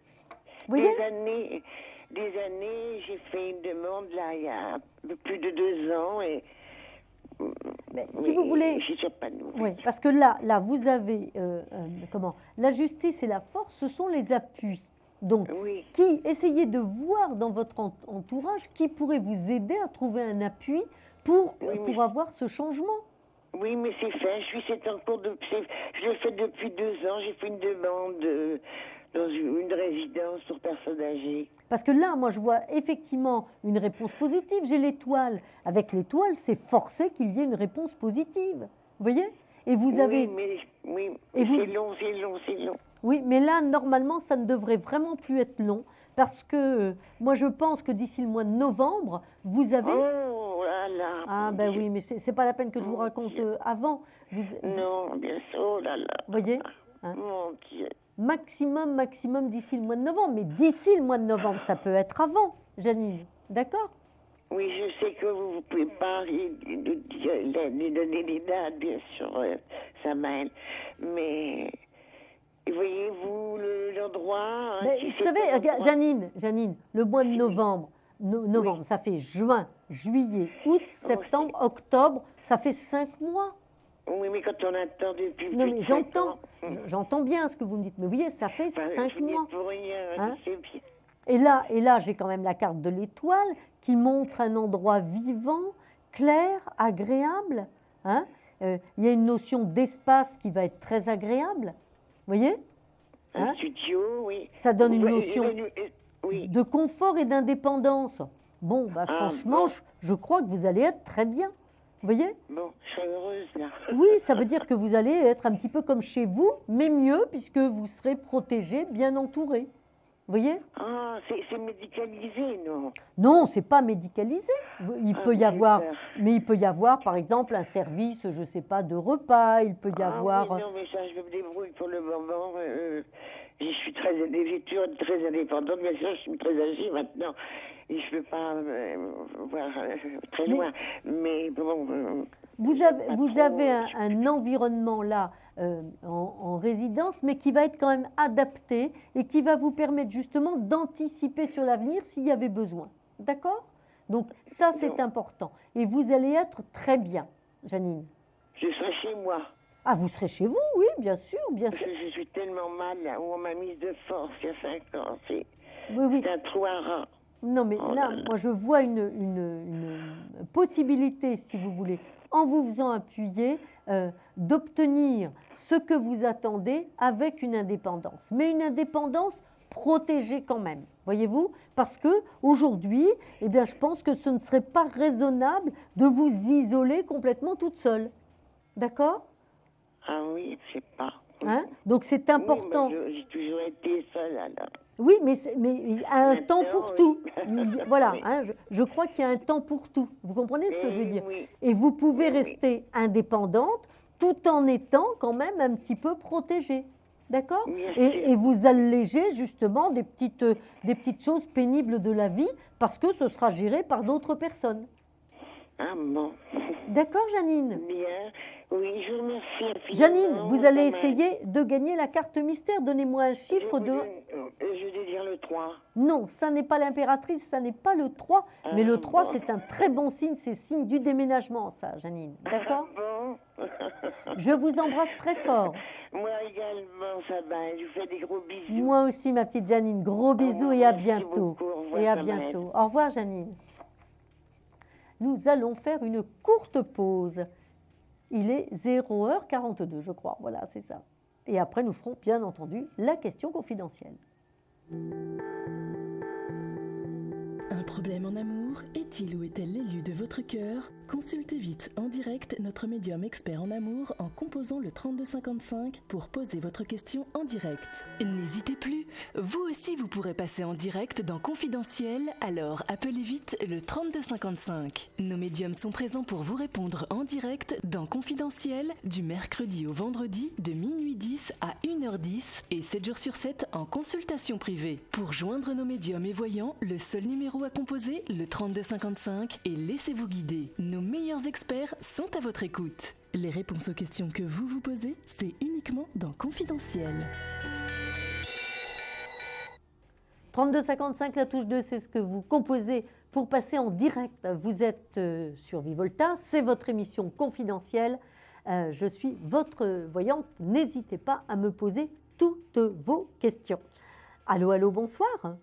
Vous voyez Des années, j'ai fait une demande là il y a plus de 2 ans et mais si vous voulez, je suis pas nouvelle. Oui, parce que là, vous avez la justice et la force, ce sont les appuis. Donc, Oui. Essayez de voir dans votre entourage qui pourrait vous aider à trouver un appui pour avoir ce changement. Oui, mais c'est fait. Je l'ai fait depuis 2 ans. J'ai fait une demande dans une résidence pour personnes âgées. Parce que là, moi, je vois effectivement une réponse positive. J'ai l'étoile. Avec l'étoile, c'est forcé qu'il y ait une réponse positive. Vous voyez? Et vous avez... Oui, Et c'est long. Oui, mais là, normalement, ça ne devrait vraiment plus être long. Parce que moi, je pense que d'ici le mois de novembre, vous avez... Oh là là. Ah ben oui, mais c'est pas la peine que je vous raconte avant. Non, bien sûr, oh là là. Vous voyez, hein? Mon Dieu. Maximum d'ici le mois de novembre. Mais d'ici le mois de novembre, ça peut être avant, Janine. D'accord? Oui, je sais que vous ne pouvez pas lui donner des dates, bien sûr, Samaël. Mais voyez-vous l'endroit vous savez, Janine, le mois de novembre, novembre, ça fait juin, juillet, août, septembre, octobre, ça fait 5 mois. Oui, mais quand on attend depuis Non, plus mais de 5 ans... j'entends bien ce que vous me dites, mais vous voyez, ça fait 5 mois. Pour rien, Hein? c'est bien. Et là, j'ai quand même la carte de l'étoile qui montre un endroit vivant, clair, agréable. Hein? Il y a une notion d'espace qui va être très agréable. Vous voyez? Un studio, oui. Ça donne une notion oui. de confort et d'indépendance. Bon, bah, franchement, bon. je crois que vous allez être très bien. Vous voyez? Bon, je suis heureuse là. Oui, ça veut dire que vous allez être un petit peu comme chez vous, mais mieux, puisque vous serez protégé, bien entouré. Vous voyez? Ah, c'est médicalisé, non? Non, c'est pas médicalisé. Il peut y j'ai avoir, peur. mais il peut y avoir, par exemple, un service, je ne sais pas, de repas. Il peut y avoir. Oui, non, mais ça, je me débrouille pour le moment. Je suis j'ai toujours été très indépendante. Bien sûr, je suis très âgée maintenant. Et je ne peux pas voir très loin. Mais bon. Vous avez un environnement là en résidence, mais qui va être quand même adapté et qui va vous permettre justement d'anticiper sur l'avenir s'il y avait besoin. D'accord? Donc ça, c'est important. Et vous allez être très bien, Janine. Je serai chez moi. Ah, vous serez chez vous, oui, bien sûr, bien sûr. Je suis tellement mal là, où on m'a mise de force il y a 5 ans. C'est Oui. un trou à rat. Non, mais là, moi, je vois une possibilité, si vous voulez, en vous faisant appuyer, d'obtenir ce que vous attendez avec une indépendance. Mais une indépendance protégée quand même, voyez-vous? Parce que aujourd'hui, eh bien, je pense que ce ne serait pas raisonnable de vous isoler complètement toute seule. D'accord? Ah oui, je sais pas. Hein? Donc c'est important. Oui, j'ai toujours été seule alors. Oui, mais il y a un temps pour oui. tout. Voilà, Oui. hein, je crois qu'il y a un temps pour tout. Vous comprenez ce que je veux dire? Oui. Et vous pouvez Oui. rester indépendante tout en étant quand même un petit peu protégée. D'accord? Bien Et vous alléger justement des petites choses pénibles de la vie parce que ce sera géré par d'autres personnes. Ah bon. D'accord, Janine? Bien. Oui, je vous remercie infiniment. Janine, vous allez Pas mal. essayer de gagner la carte mystère. Donnez-moi un chiffre de... Je vais dire le 3. Non, ça n'est pas l'impératrice, ça n'est pas le 3, mais le 3, bon. c'est un très bon signe, c'est signe du déménagement, ça, Janine. D'accord? Bon. Je vous embrasse très fort. Moi également, ça va. Je vous fais des gros bisous. Moi aussi, ma petite Janine. Gros bisous et à Merci bientôt. beaucoup. Au revoir, Et à Samantha. bientôt. Au revoir, Janine. Nous allons faire une courte pause. Il est 0h42, je crois. Voilà, c'est ça. Et après, nous ferons, bien entendu, la question confidentielle. Un problème en amour? Est-il ou est-elle l'élu de votre cœur? Consultez vite en direct notre médium expert en amour en composant le 3255 pour poser votre question en direct. N'hésitez plus, vous aussi vous pourrez passer en direct dans Confidentiel, alors appelez vite le 3255. Nos médiums sont présents pour vous répondre en direct dans Confidentiel du mercredi au vendredi de minuit 10 à 1h10 et 7 jours sur 7 en consultation privée. Pour joindre nos médiums et voyants, le seul numéro à composer, le 3255, et laissez-vous guider. Nos meilleurs experts sont à votre écoute. Les réponses aux questions que vous vous posez, c'est uniquement dans Confidentiel. 3255, la touche 2, c'est ce que vous composez pour passer en direct. Vous êtes sur Vivolta, c'est votre émission confidentielle. Je suis votre voyante. N'hésitez pas à me poser toutes vos questions. Allô, allô, bonsoir.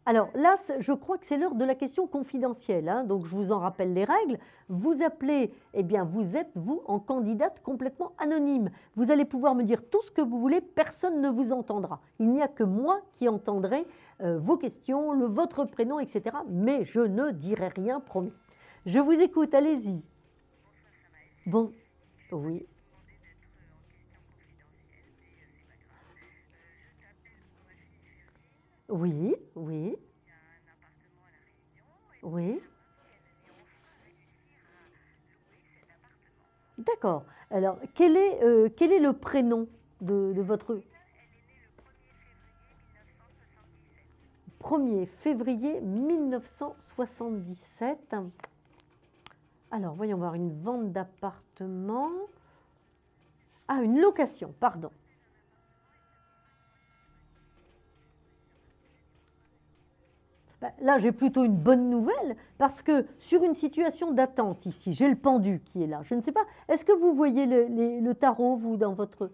Alors là, je crois que c'est l'heure de la question confidentielle, hein, donc je vous en rappelle les règles. Vous appelez, eh bien vous êtes, vous, en candidate complètement anonyme. Vous allez pouvoir me dire tout ce que vous voulez, personne ne vous entendra. Il n'y a que moi qui entendrai vos questions, votre prénom, etc. Mais je ne dirai rien, promis. Je vous écoute, allez-y. Bon, oui. Oui, oui. Oui. D'accord. Alors, quel est le prénom de votre... 1er février 1977. Alors, voyons voir, une vente d'appartement. Ah, une location, pardon. Là, j'ai plutôt une bonne nouvelle, parce que sur une situation d'attente ici, j'ai le pendu qui est là. Je ne sais pas, est-ce que vous voyez le tarot, vous, dans votre...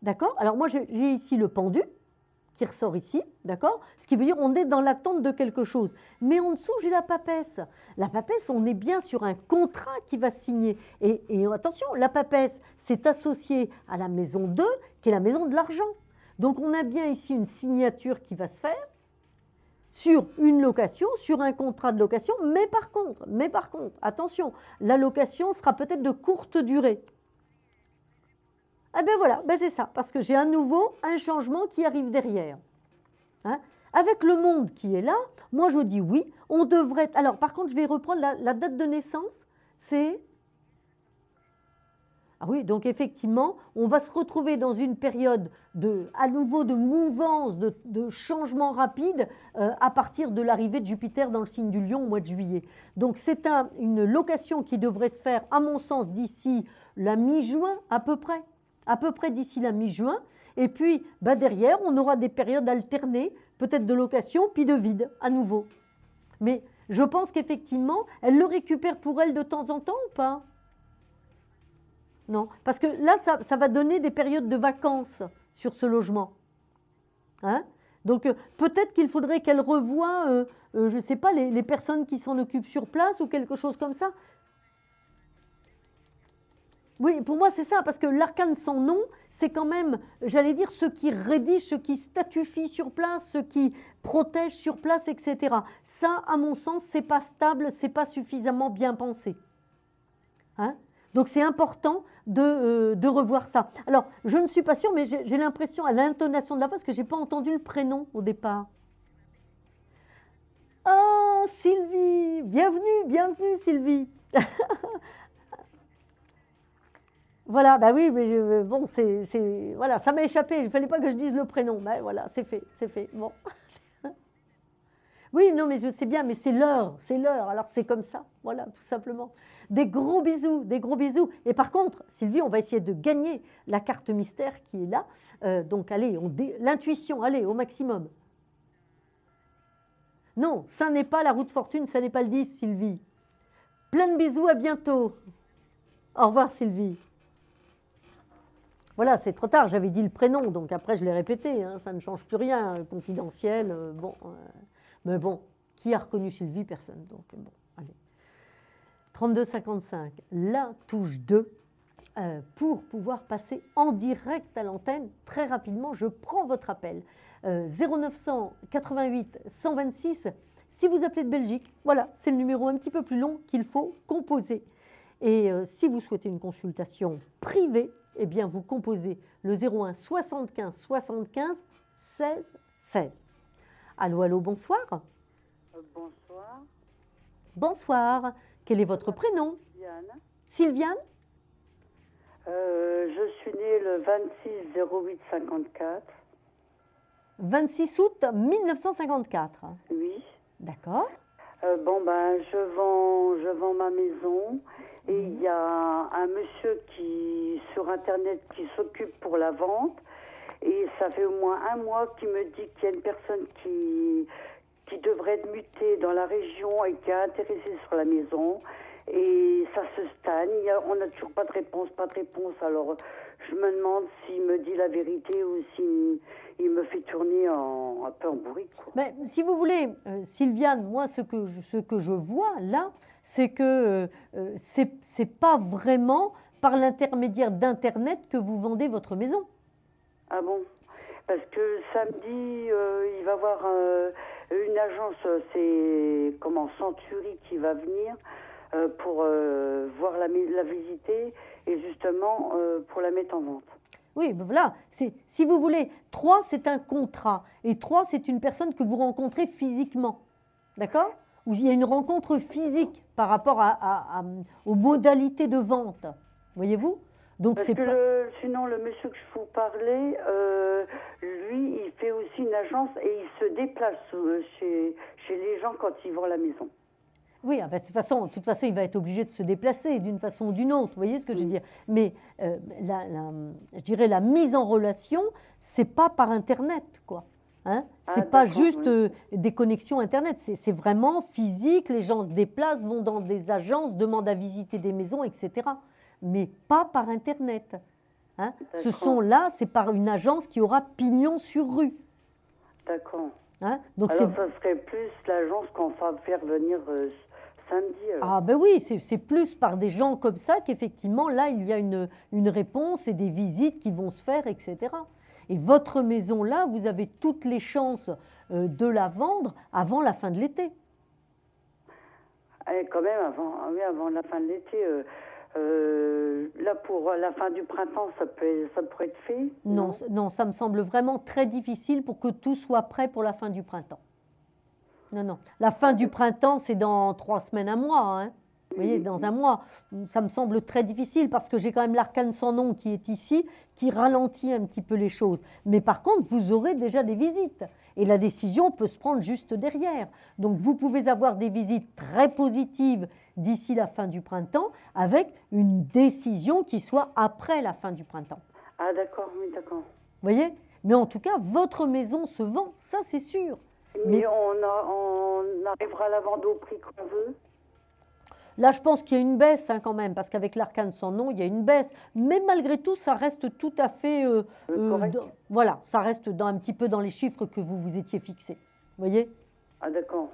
D'accord? Alors moi, j'ai ici le pendu, qui ressort ici, d'accord? Ce qui veut dire on est dans l'attente de quelque chose. Mais en dessous, j'ai la papesse. La papesse, on est bien sur un contrat qui va signer. Et attention, la papesse, c'est associé à la maison 2, qui est la maison de l'argent. Donc on a bien ici une signature qui va se faire sur une location, sur un contrat de location, mais par contre, attention, la location sera peut-être de courte durée. Ah ben voilà, ben c'est ça, parce que j'ai à nouveau un changement qui arrive derrière. Hein? Avec le monde qui est là, moi je dis oui, on devrait... Alors par contre, je vais reprendre la date de naissance, c'est... Ah oui, donc effectivement, on va se retrouver dans une période à nouveau de mouvance, de changement rapide à partir de l'arrivée de Jupiter dans le signe du Lion au mois de juillet. Donc c'est une location qui devrait se faire, à mon sens, d'ici la mi-juin à peu près d'ici la mi-juin. Et puis derrière, on aura des périodes alternées, peut-être de location, puis de vide à nouveau. Mais je pense qu'effectivement, elle le récupère pour elle de temps en temps ou pas ? Non, parce que là, ça va donner des périodes de vacances sur ce logement. Hein? Donc, peut-être qu'il faudrait qu'elle revoie, je ne sais pas, les personnes qui s'en occupent sur place ou quelque chose comme ça. Oui, pour moi, c'est ça, parce que l'arcane sans nom, c'est quand même, j'allais dire, ceux qui rédigent, ceux qui statufient sur place, ceux qui protègent sur place, etc. Ça, à mon sens, c'est pas stable, c'est pas suffisamment bien pensé. Hein? Donc c'est important de revoir ça. Alors, je ne suis pas sûre, mais j'ai l'impression à l'intonation de la voix, parce que je n'ai pas entendu le prénom au départ. Oh, Sylvie, bienvenue Sylvie. Voilà, bah oui, mais bon, voilà, ça m'a échappé, il ne fallait pas que je dise le prénom, mais voilà, c'est fait, bon. Oui, non, mais je sais bien, mais c'est l'heure, alors c'est comme ça, voilà, tout simplement. Des gros bisous. Et par contre, Sylvie, on va essayer de gagner la carte mystère qui est là. Donc, allez, l'intuition, allez, au maximum. Non, ça n'est pas la roue de fortune, ça n'est pas le 10, Sylvie. Plein de bisous, à bientôt. Au revoir, Sylvie. Voilà, c'est trop tard, j'avais dit le prénom, donc après je l'ai répété, hein, ça ne change plus rien, confidentiel, bon... Mais bon, qui a reconnu Sylvie? Personne. Donc bon, allez. 32,55, la touche 2, pour pouvoir passer en direct à l'antenne. Très rapidement, je prends votre appel. 0900 88 126, si vous appelez de Belgique, voilà, c'est le numéro un petit peu plus long qu'il faut composer. Et si vous souhaitez une consultation privée, eh bien vous composez le 01 75 75 16 16. Allô, bonsoir. Bonsoir. Bonsoir. Quel est votre prénom? Sylviane. Sylviane? Je suis née le 26 08 54. 26 août 1954. Oui. D'accord. Je vends ma maison et il y a un monsieur sur Internet qui s'occupe pour la vente. Et ça fait au moins un mois qu'il me dit qu'il y a une personne qui devrait être mutée dans la région et qui est intéressée sur la maison. Et ça se stagne. On n'a toujours pas de réponse. Alors, je me demande s'il me dit la vérité ou s'il me fait tourner un peu en bourrique. Mais si vous voulez, Sylviane, moi, ce que je vois là, c'est que c'est pas vraiment par l'intermédiaire d'Internet que vous vendez votre maison. Ah bon? Parce que samedi, il va y avoir une agence, c'est Century qui va venir pour voir la visiter et justement pour la mettre en vente. Oui, ben voilà. Si vous voulez, 3, c'est un contrat. Et 3, c'est une personne que vous rencontrez physiquement. D'accord? Où il y a une rencontre physique par rapport aux modalités de vente. Voyez-vous? Donc parce que sinon, le monsieur que je vous parlais, lui, il fait aussi une agence et il se déplace chez les gens quand ils vendent la maison. Oui, de toute façon, il va être obligé de se déplacer d'une façon ou d'une autre. Vous voyez ce que je veux dire? Mais je dirais la mise en relation, c'est pas par Internet, quoi. Hein? C'est pas juste des connexions Internet, c'est vraiment physique. Les gens se déplacent, vont dans des agences, demandent à visiter des maisons, etc. Mais pas par Internet. Hein? Ce sont là, c'est par une agence qui aura pignon sur rue. D'accord. Hein? Donc alors ça serait plus l'agence qu'on va faire venir samedi. Alors. Ah ben oui, c'est plus par des gens comme ça qu'effectivement, là, il y a une réponse et des visites qui vont se faire, etc. Et votre maison là, vous avez toutes les chances de la vendre avant la fin de l'été. Quand même, avant la fin de l'été. Là, pour la fin du printemps, ça pourrait être fait? Non, ça me semble vraiment très difficile pour que tout soit prêt pour la fin du printemps. Non. La fin du printemps, c'est dans 3 semaines, un mois. Hein. Vous voyez, dans un mois. Ça me semble très difficile parce que j'ai quand même l'arcane sans nom qui est ici, qui ralentit un petit peu les choses. Mais par contre, vous aurez déjà des visites. Et la décision peut se prendre juste derrière. Donc, vous pouvez avoir des visites très positives d'ici la fin du printemps avec une décision qui soit après la fin du printemps. Ah, d'accord, oui, d'accord. Vous voyez? Mais en tout cas, votre maison se vend, ça c'est sûr. Mais on arrivera à la vendre au prix qu'on veut? Là, je pense qu'il y a une baisse quand même, parce qu'avec l'arcane sans nom, il y a une baisse. Mais malgré tout, ça reste tout à fait... voilà, ça reste un petit peu dans les chiffres que vous vous étiez fixés. Vous voyez? Ah, d'accord.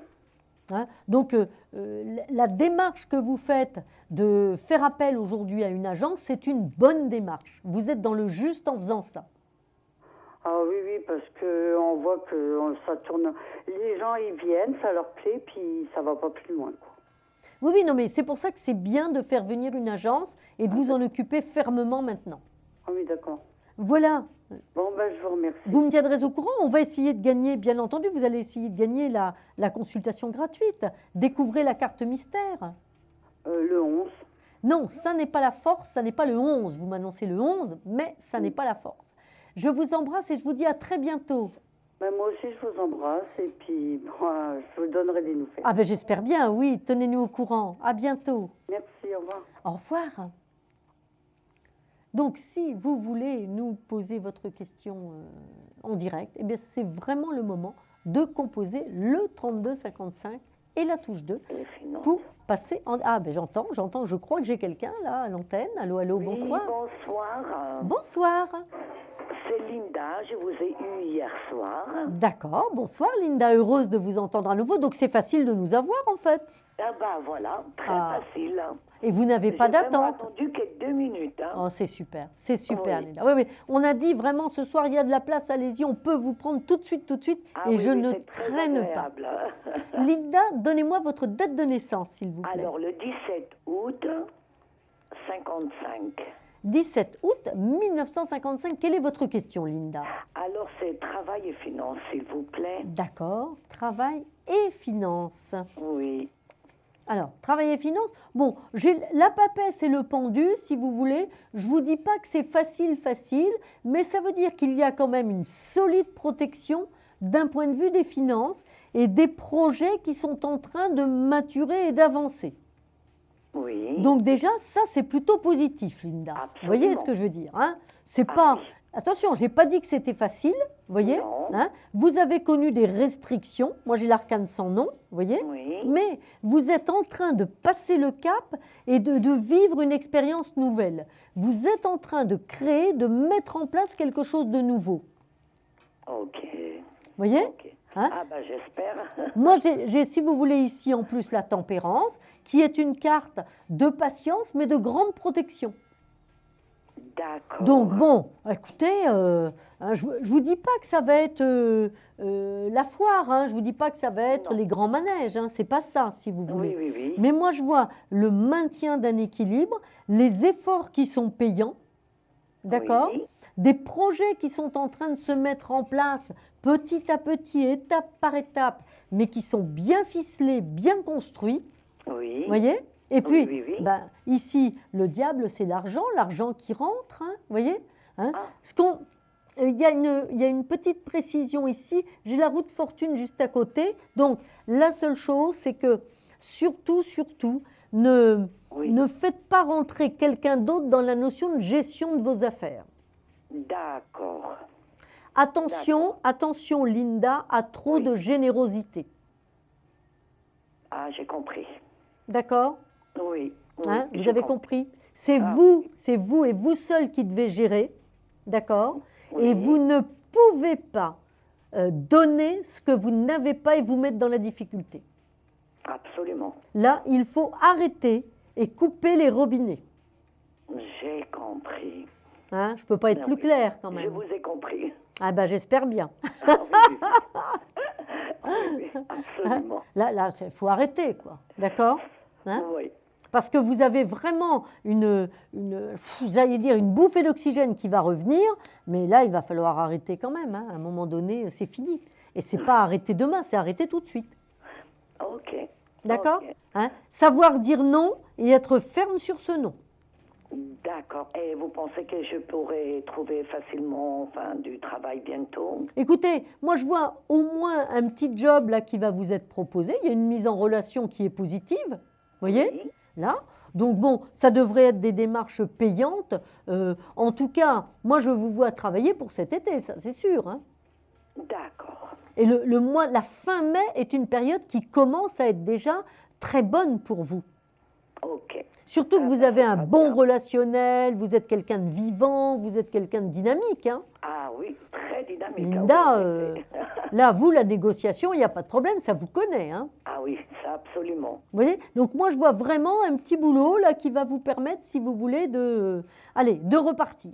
Hein? Donc, la démarche que vous faites de faire appel aujourd'hui à une agence, c'est une bonne démarche. Vous êtes dans le juste en faisant ça. Ah oui, parce qu'on voit que ça tourne. Les gens, ils viennent, ça leur plaît, puis ça va pas plus loin, quoi. Oui, non, mais c'est pour ça que c'est bien de faire venir une agence et de vous en occuper fermement maintenant. Ah oui, d'accord. Voilà. Bon, je vous remercie. Vous me tiendrez au courant. On va essayer de gagner, bien entendu, vous allez essayer de gagner la consultation gratuite. Découvrez la carte mystère. Le 11. Non, ça n'est pas la force, ça n'est pas le 11. Vous m'annoncez le 11, mais ça n'est pas la force. Je vous embrasse et je vous dis à très bientôt. Moi aussi, je vous embrasse et puis je vous donnerai des nouvelles. Ah j'espère bien, oui. Tenez-nous au courant. À bientôt. Merci, au revoir. Au revoir. Donc, si vous voulez nous poser votre question en direct, eh bien, c'est vraiment le moment de composer le 3255 et la touche 2 pour passer en... Ah, j'entends, je crois que j'ai quelqu'un là à l'antenne. Allô, oui, bonsoir. Bonsoir. Bonsoir. C'est Linda, je vous ai eu hier soir. D'accord, bonsoir Linda, heureuse de vous entendre à nouveau. Donc c'est facile de nous avoir en fait. Ah voilà, très facile. Et vous n'avez pas d'attente. J'ai attendu que 2 minutes. Oh, c'est super oui. Linda. Oui, on a dit vraiment ce soir il y a de la place, allez-y, on peut vous prendre tout de suite. Et je ne traîne pas. Linda, donnez-moi votre date de naissance s'il vous plaît. Alors le 17 août 55. 17 août 1955. Quelle est votre question, Linda? Alors, c'est travail et finances, s'il vous plaît. D'accord. Travail et finances. Oui. Alors, travail et finances. Bon, j'ai la papesse et le pendu, si vous voulez. Je ne vous dis pas que c'est facile, mais ça veut dire qu'il y a quand même une solide protection d'un point de vue des finances et des projets qui sont en train de maturer et d'avancer. Oui. Donc déjà, ça c'est plutôt positif, Linda. Absolument. Vous voyez ce que je veux dire, hein? C'est pas... Oui. Attention, j'ai pas dit que c'était facile, vous voyez, hein? Vous avez connu des restrictions. Moi, j'ai l'arcane sans nom, vous voyez. Oui. Mais vous êtes en train de passer le cap et de vivre une expérience nouvelle. Vous êtes en train de créer, de mettre en place quelque chose de nouveau. Ok. Vous voyez? Okay. Hein? J'espère. Moi, j'ai, si vous voulez, ici en plus la tempérance, qui est une carte de patience, mais de grande protection. D'accord. Donc, bon, écoutez, je ne vous dis pas que ça va être la foire, hein, je ne vous dis pas que ça va être les grands manèges, hein, c'est pas ça, si vous voulez. Oui. Mais moi, je vois le maintien d'un équilibre, les efforts qui sont payants, d'accord? Oui. Des projets qui sont en train de se mettre en place petit à petit, étape par étape, mais qui sont bien ficelés, bien construits. Oui. Vous voyez? Et puis, oui. Ici, le diable, c'est l'argent qui rentre, hein, vous voyez, hein? Il y a une petite précision ici, j'ai la roue de fortune juste à côté, donc la seule chose, c'est que surtout, ne faites pas rentrer quelqu'un d'autre dans la notion de gestion de vos affaires. D'accord. Attention Linda, à trop de générosité. Ah, j'ai compris. D'accord? Oui. Hein, vous avez compris? C'est vous et vous seul qui devez gérer, d'accord? Oui. Et vous ne pouvez pas donner ce que vous n'avez pas et vous mettre dans la difficulté. Absolument. Là, il faut arrêter et couper les robinets. J'ai compris. Hein, je ne peux pas être plus clair quand même. Je vous ai compris. Ah j'espère bien. oui, absolument. Là, il faut arrêter, quoi. D'accord? Hein? Oui. Parce que vous avez vraiment j'allais dire, une bouffée d'oxygène qui va revenir, mais là, il va falloir arrêter quand même. Hein. À un moment donné, c'est fini. Et c'est pas arrêter demain, c'est arrêter tout de suite. Ok. D'accord? Ok. Hein? Savoir dire non et être ferme sur ce non. D'accord. Et vous pensez que je pourrais trouver facilement du travail bientôt? Écoutez, moi je vois au moins un petit job là qui va vous être proposé. Il y a une mise en relation qui est positive, vous voyez, Oui. là. Donc bon, ça devrait être des démarches payantes. En tout cas, moi je vous vois travailler pour cet été, ça c'est sûr. Hein. D'accord. Et le mois, la fin mai est une période qui commence à être déjà très bonne pour vous. Ok. Surtout que vous avez un va bon bien. relationnel, vous êtes quelqu'un de vivant, vous êtes quelqu'un de dynamique. Hein. Ah oui, très dynamique. Linda, Ah oui, là, vous, la négociation, il n'y a pas de problème, ça vous connaît. Hein. ah oui, ça absolument. Vous voyez? Donc moi, je vois vraiment un petit boulot là qui va vous permettre, si vous voulez, de repartir.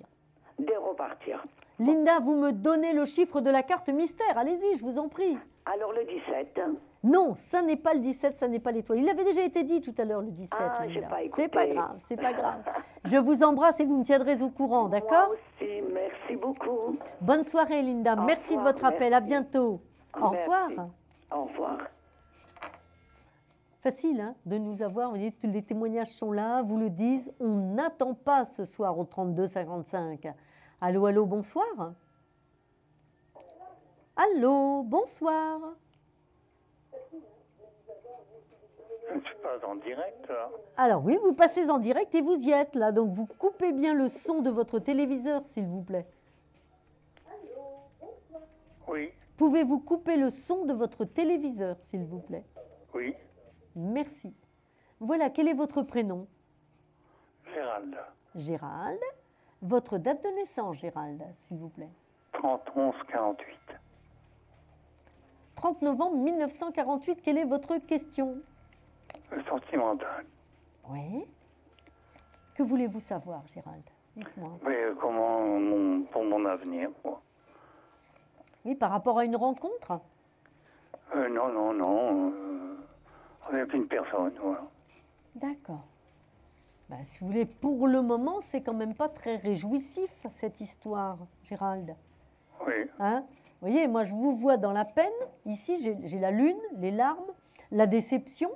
De repartir. Linda, vous me donnez le chiffre de la carte mystère. Allez-y, je vous en prie. Alors le 17. Non, ça n'est pas le 17, ça n'est pas l'étoile. Il avait déjà été dit tout à l'heure, le 17. Ah, Linda. j'ai pas écouté. C'est pas grave, c'est pas grave. Je vous embrasse et vous me tiendrez au courant, d'accord? Moi aussi, merci beaucoup. Bonne soirée, Linda. Au Merci revoir, de votre appel. À merci. bientôt. Au Merci. revoir. Au revoir. Facile hein, de nous avoir. Vous voyez, tous les témoignages sont là, vous le disent. On n'attend pas ce soir au 32 55. Allô, allô, bonsoir. Allô, bonsoir. Je passe en direct, là. Alors oui, vous passez en direct et vous y êtes là. Donc vous coupez bien le son de votre téléviseur, s'il vous plaît. Oui, Pouvez-vous couper le son de votre téléviseur, s'il vous plaît? oui, Merci. Voilà, quel est votre prénom? Gérald. Gérald. Votre date de naissance, Gérald, s'il vous plaît? 30 48. 30 novembre 1948, quelle est votre question? Sentimental. Oui. Que voulez-vous savoir, Gérald? Dites-moi. Mais pour mon avenir, quoi. Oui, par rapport à une rencontre? Non. Avec une personne, voilà. D'accord. Ben, si vous voulez, pour le moment, c'est quand même pas très réjouissif, cette histoire, Gérald. Oui, Hein? Vous voyez, moi, je vous vois dans la peine. Ici, j'ai la lune, les larmes, la déception.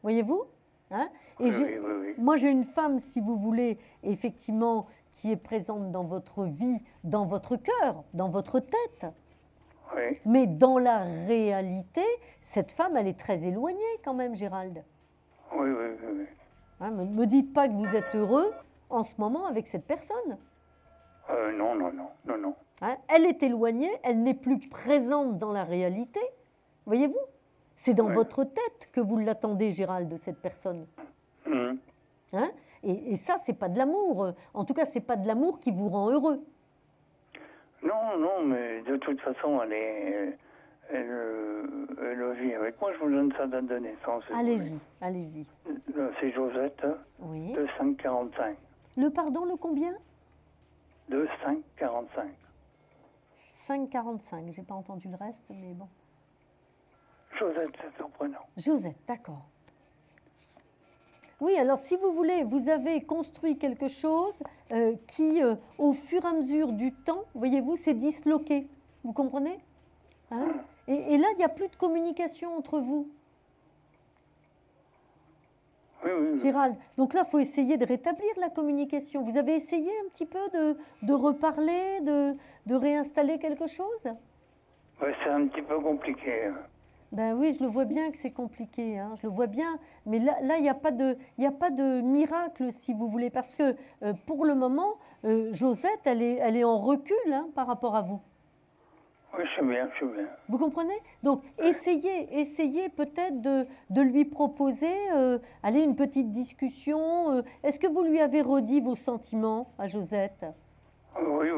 Voyez-vous? Hein? Et oui. moi, j'ai une femme, si vous voulez, effectivement, qui est présente dans votre vie, dans votre cœur, dans votre tête. Oui, Mais dans la réalité, cette femme, elle est très éloignée quand même, Gérald. oui. Hein, me dites pas que vous êtes heureux en ce moment avec cette personne. Non. Hein, elle est éloignée, elle n'est plus présente dans la réalité. Voyez-vous? C'est dans Ouais. votre tête que vous l'attendez, Gérald, de cette personne. Hum. Hein? Et ça, c'est pas de l'amour. En tout cas, c'est pas de l'amour qui vous rend heureux. Non, mais de toute façon, elle vit avec moi. Je vous donne sa date de naissance. si vous Allez-y, allez-y. voulez. C'est Josette, Oui. 2545. Le pardon, le combien? 2545. 5,45. J'ai pas entendu le reste, mais bon. Josette, c'est son prénom. Josette, d'accord. Oui, alors si vous voulez, vous avez construit quelque chose qui, au fur et à mesure du temps, voyez-vous, s'est disloqué. Vous comprenez? Hein? Et là, il n'y a plus de communication entre vous, Oui. Gérald. Donc là, il faut essayer de rétablir la communication. Vous avez essayé un petit peu de reparler, de réinstaller quelque chose? Ouais, c'est un petit peu compliqué. Ben oui, je le vois bien que c'est compliqué, hein, je le vois bien. Mais là, il n'y a pas de miracle, si vous voulez, parce que pour le moment, Josette, elle est en recul hein, par rapport à vous. Oui, je sais bien. Vous comprenez? Donc, essayez peut-être de lui proposer, allez, une petite discussion. Est-ce que vous lui avez redit vos sentiments à Josette? Oui.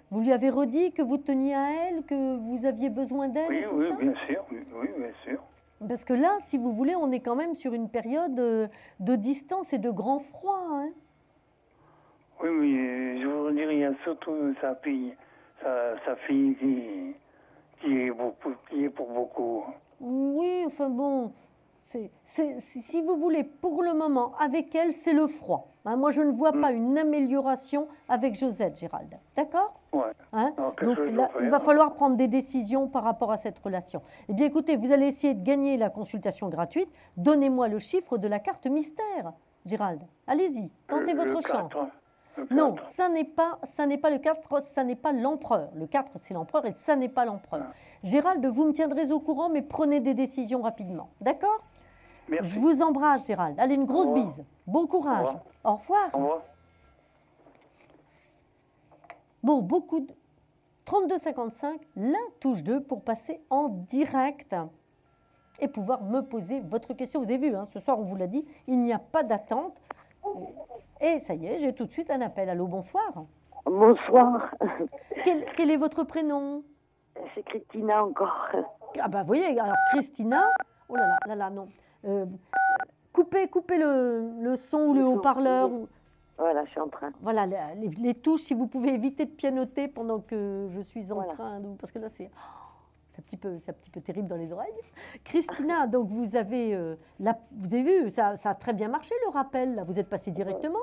Vous lui avez redit que vous teniez à elle, que vous aviez besoin d'elle et tout ça? Bien sûr. Oui, bien sûr. Parce que là, si vous voulez, on est quand même sur une période de distance et de grand froid. Hein. Oui, mais je voudrais dire, il y a surtout sa fille qui est pour beaucoup. Oui, enfin bon, si vous voulez, pour le moment, avec elle, c'est le froid. Hein, moi, je ne vois pas une amélioration avec Josette, Gérald. D'accord? Ouais. Hein? Alors, qu'est-ce Donc que je là, dois il va faire? falloir prendre des décisions par rapport à cette relation. Eh bien, écoutez, vous allez essayer de gagner la consultation gratuite. Donnez-moi le chiffre de la carte mystère, Gérald. Allez-y, tentez votre Le chance. 4. Le Non, 4. ça n'est pas le 4, ça n'est pas l'empereur. Le 4, c'est l'empereur et ça n'est pas l'empereur. Gérald, vous me tiendrez au courant, mais prenez des décisions rapidement. D'accord? Merci. Je vous embrasse, Gérald. Allez, une grosse Au revoir. bise. Bon courage. Au revoir. Au revoir. Bon, beaucoup de... 32,55, la touche 2 pour passer en direct et pouvoir me poser votre question. Vous avez vu, hein, ce soir, on vous l'a dit, il n'y a pas d'attente. Et ça y est, j'ai tout de suite un appel. Allô, bonsoir. Bonsoir. Quel est votre prénom? C'est Christina encore. Ah bah, vous voyez, alors Christina... Oh là là, là là, non. Coupez le son ou le haut-parleur. Voilà, je suis en train. Voilà, les touches, si vous pouvavez éviter de pianoter pendant que je suis en train, parce que là, c'est un petit peu terrible dans les oreilles. Christina, donc vous avez vu, ça a très bien marché le rappel, là, vous êtes passé directement?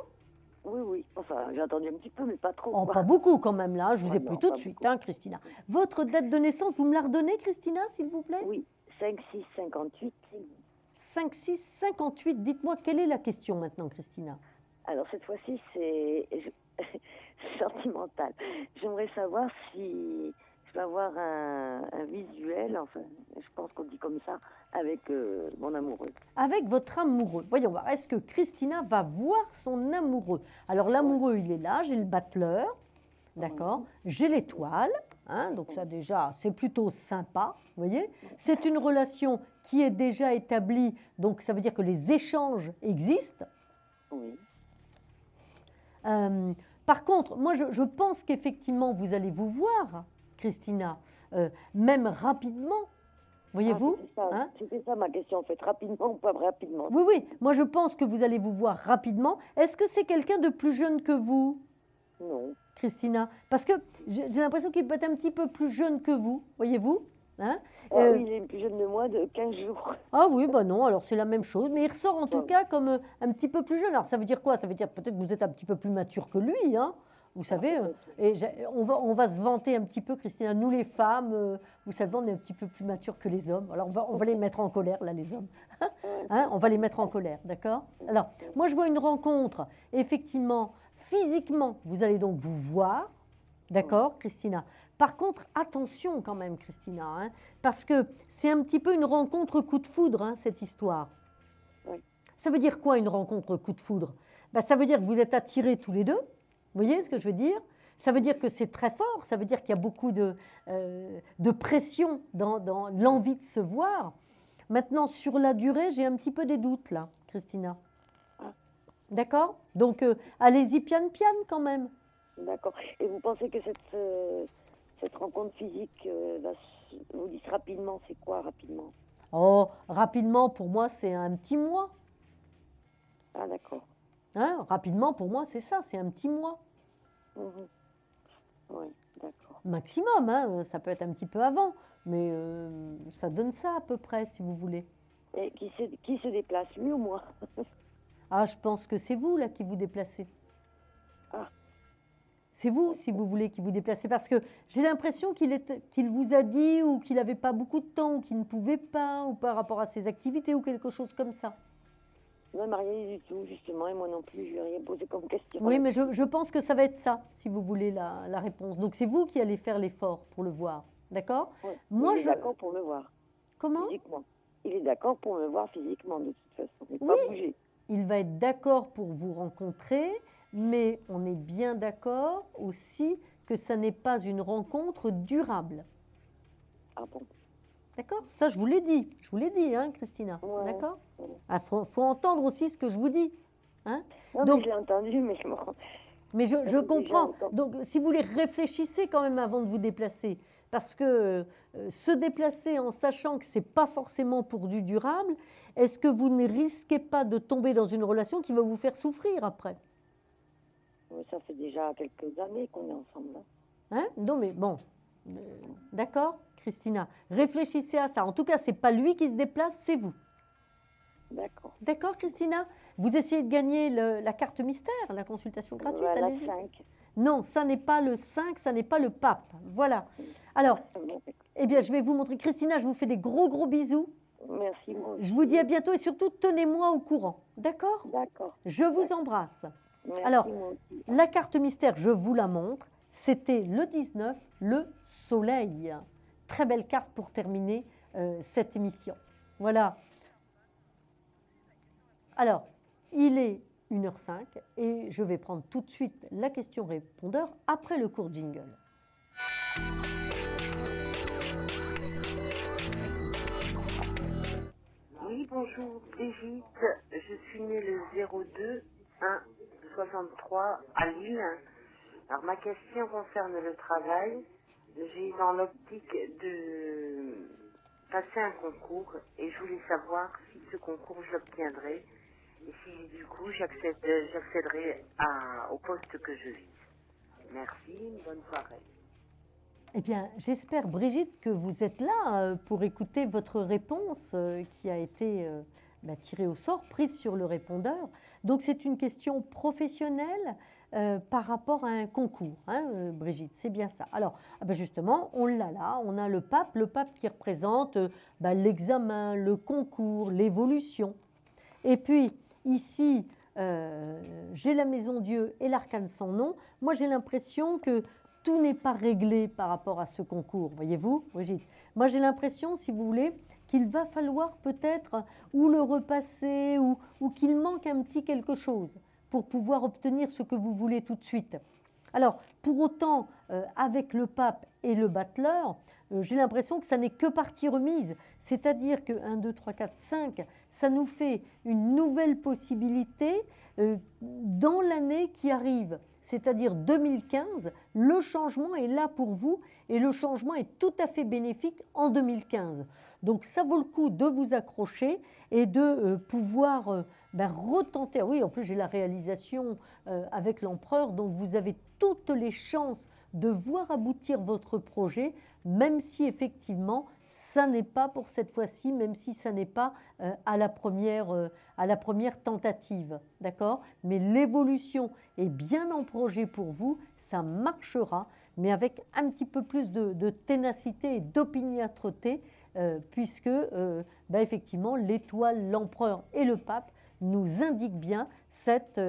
Oui, oui, enfin, j'ai attendu un petit peu, mais pas trop. Oh, pas beaucoup quand même, là, je vous ai pris tout de suite, hein, Christina. Votre date de naissance, vous me la redonnez, Christina, s'il vous plaît? Oui, 5-6-58. 5-6-58, dites-moi, quelle est la question maintenant, Christina? Alors, cette fois-ci, c'est sentimental. J'aimerais savoir si je peux avoir un visuel, enfin, je pense qu'on dit comme ça, avec mon amoureux. Avec votre amoureux. Voyons voir, est-ce que Christina va voir son amoureux? Alors, l'amoureux, il est là, j'ai le battleur, d'accord? J'ai l'étoile, hein, donc ça déjà, c'est plutôt sympa, vous voyez? C'est une relation qui est déjà établie, donc ça veut dire que les échanges existent. Oui. Par contre, moi, je pense qu'effectivement, vous allez vous voir, Christina, même rapidement, voyez-vous? C'était ça ma question, en fait, rapidement ou pas rapidement? Oui, oui, moi je pense que vous allez vous voir rapidement. Est-ce que c'est quelqu'un de plus jeune que vous? Non. Christina, parce que j'ai l'impression qu'il peut être un petit peu plus jeune que vous, voyez-vous? Hein? Oui, il est plus jeune de moi de 15 jours. Ah oui, bah non, alors c'est la même chose, mais il ressort en tout cas comme un petit peu plus jeune. Alors ça veut dire quoi? Ça veut dire peut-être que vous êtes un petit peu plus mature que lui, hein? Vous savez, et on va se vanter un petit peu, Christina, nous les femmes, vous savez, on est un petit peu plus matures que les hommes. Alors on va les mettre en colère, là, les hommes. Hein? On va les mettre en colère, d'accord? Alors, moi je vois une rencontre, effectivement, physiquement, vous allez donc vous voir, d'accord, Christina? Par contre, attention quand même, Christina, hein, parce que c'est un petit peu une rencontre coup de foudre, hein, cette histoire. Oui. Ça veut dire quoi, une rencontre coup de foudre? Ben, ça veut dire que vous êtes attirés tous les deux. Vous voyez ce que je veux dire? Ça veut dire que c'est très fort, ça veut dire qu'il y a beaucoup de pression dans l'envie de se voir. Maintenant, sur la durée, j'ai un petit peu des doutes, là, Christina. D'accord? Donc, allez-y piano quand même. D'accord. Et vous pensez que cette rencontre physique, vous dites rapidement, c'est quoi rapidement? Oh, rapidement, pour moi, c'est un petit mois. Ah, d'accord. Hein? Rapidement, pour moi, c'est ça, c'est un petit mois. Oui, d'accord. Maximum, hein, ça peut être un petit peu avant, mais ça donne ça à peu près, si vous voulez. Et qui se déplace, lui ou moi? Ah, je pense que c'est vous, là, qui vous déplacez. Ah. C'est vous, si vous voulez, qui vous déplacez, parce que j'ai l'impression qu'il vous a dit, ou qu'il n'avait pas beaucoup de temps, ou qu'il ne pouvait pas, ou par rapport à ses activités, ou quelque chose comme ça. Non, il m'a rien dit du tout, justement, et moi non plus, je lui ai rien posé comme question. Oui, mais je pense que ça va être ça, si vous voulez la réponse. Donc c'est vous qui allez faire l'effort pour le voir, d'accord? Ouais. Moi, il est d'accord pour me voir. Comment? Physiquement. Il est d'accord pour me voir physiquement, de toute façon, mais pas bouger. Il va être d'accord pour vous rencontrer, mais on est bien d'accord aussi que ça n'est pas une rencontre durable. Ah bon? D'accord? Ça, je vous l'ai dit, hein, Christina? Ouais. D'accord? Ah, faut entendre aussi ce que je vous dis. Hein? Non, donc, mais je l'ai entendu, mais je comprends. Donc, si vous voulez, réfléchissez quand même avant de vous déplacer. Parce que se déplacer en sachant que ce n'est pas forcément pour du durable, est-ce que vous ne risquez pas de tomber dans une relation qui va vous faire souffrir après? Ça fait déjà quelques années qu'on est ensemble. Hein? Non, mais bon. D'accord, Christina. Réfléchissez à ça. En tout cas, ce n'est pas lui qui se déplace, c'est vous. D'accord. D'accord, Christina? Vous essayez de gagner la carte mystère, la consultation gratuite. Voilà, allez-y. 5. Non, ça n'est pas le 5, ça n'est pas le pape. Voilà. Alors, eh bien, je vais vous montrer. Christina, je vous fais des gros bisous. Merci, moi aussi. Je vous dis à bientôt et surtout, tenez-moi au courant. D'accord? D'accord. Je vous embrasse. Merci, Alors, moi aussi. la carte mystère, je vous la montre. C'était le 19, le soleil. Très belle carte pour terminer cette émission. Voilà. Alors, il est 1h05 et je vais prendre tout de suite la question-répondeur après le court jingle. Oui, bonjour Brigitte, je suis née le 02-1-63 à Lille. Alors ma question concerne le travail. J'ai dans l'optique de passer un concours et je voulais savoir si ce concours je l'obtiendrai et si du coup j'accéderai au poste que je vise. Merci, bonne soirée. Eh bien, j'espère, Brigitte, que vous êtes là pour écouter votre réponse qui a été tirée au sort, prise sur le répondeur. Donc, c'est une question professionnelle par rapport à un concours, hein, Brigitte, c'est bien ça. Alors, justement, on l'a là, on a le pape qui représente l'examen, le concours, l'évolution. Et puis, ici, j'ai la maison Dieu et l'arcane sans nom. Moi, j'ai l'impression que tout n'est pas réglé par rapport à ce concours, voyez-vous, Brigitte. Moi, j'ai l'impression, si vous voulez, qu'il va falloir peut-être ou le repasser ou qu'il manque un petit quelque chose pour pouvoir obtenir ce que vous voulez tout de suite. Alors, pour autant, avec le pape et le battleur, j'ai l'impression que ça n'est que partie remise. C'est-à-dire que 1, 2, 3, 4, 5, ça nous fait une nouvelle possibilité dans l'année qui arrive. C'est-à-dire 2015, le changement est là pour vous et le changement est tout à fait bénéfique en 2015. Donc ça vaut le coup de vous accrocher et de pouvoir retenter. Oui, en plus j'ai la réalisation avec l'empereur, donc vous avez toutes les chances de voir aboutir votre projet, même si effectivement ça n'est pas pour cette fois-ci, même si ça n'est pas à la première tentative, d'accord? Mais l'évolution est bien en projet pour vous, ça marchera, mais avec un petit peu plus de ténacité et d'opiniâtreté, puisque effectivement l'étoile, l'empereur et le pape nous indiquent bien cette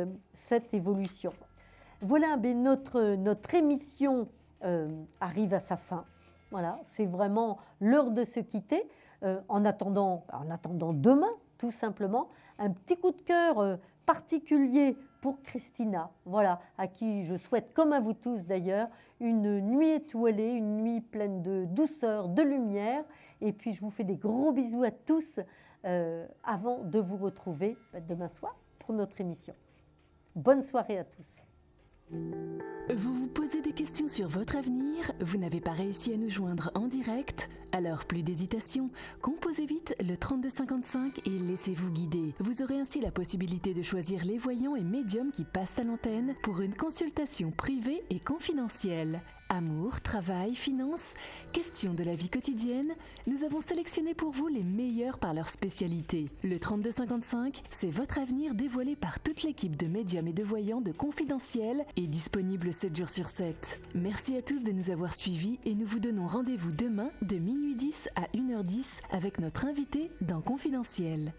évolution. Voilà, notre émission arrive à sa fin. Voilà, c'est vraiment l'heure de se quitter. En attendant demain, tout simplement, un petit coup de cœur particulier pour Christina, voilà, à qui je souhaite, comme à vous tous d'ailleurs, une nuit étoilée, une nuit pleine de douceur, de lumière. Et puis je vous fais des gros bisous à tous avant de vous retrouver demain soir pour notre émission. Bonne soirée à tous. Vous vous posez des questions sur votre avenir? Vous n'avez pas réussi à nous joindre en direct? Alors plus d'hésitation, composez vite le 3255 et laissez-vous guider. Vous aurez ainsi la possibilité de choisir les voyants et médiums qui passent à l'antenne pour une consultation privée et confidentielle. Amour, travail, finances, questions de la vie quotidienne, nous avons sélectionné pour vous les meilleurs par leur spécialité. Le 3255, c'est votre avenir dévoilé par toute l'équipe de médiums et de voyants de Confidentiel et disponible 7 jours sur 7. Merci à tous de nous avoir suivis et nous vous donnons rendez-vous demain de minuit 10 à 1h10 avec notre invité dans Confidentiel.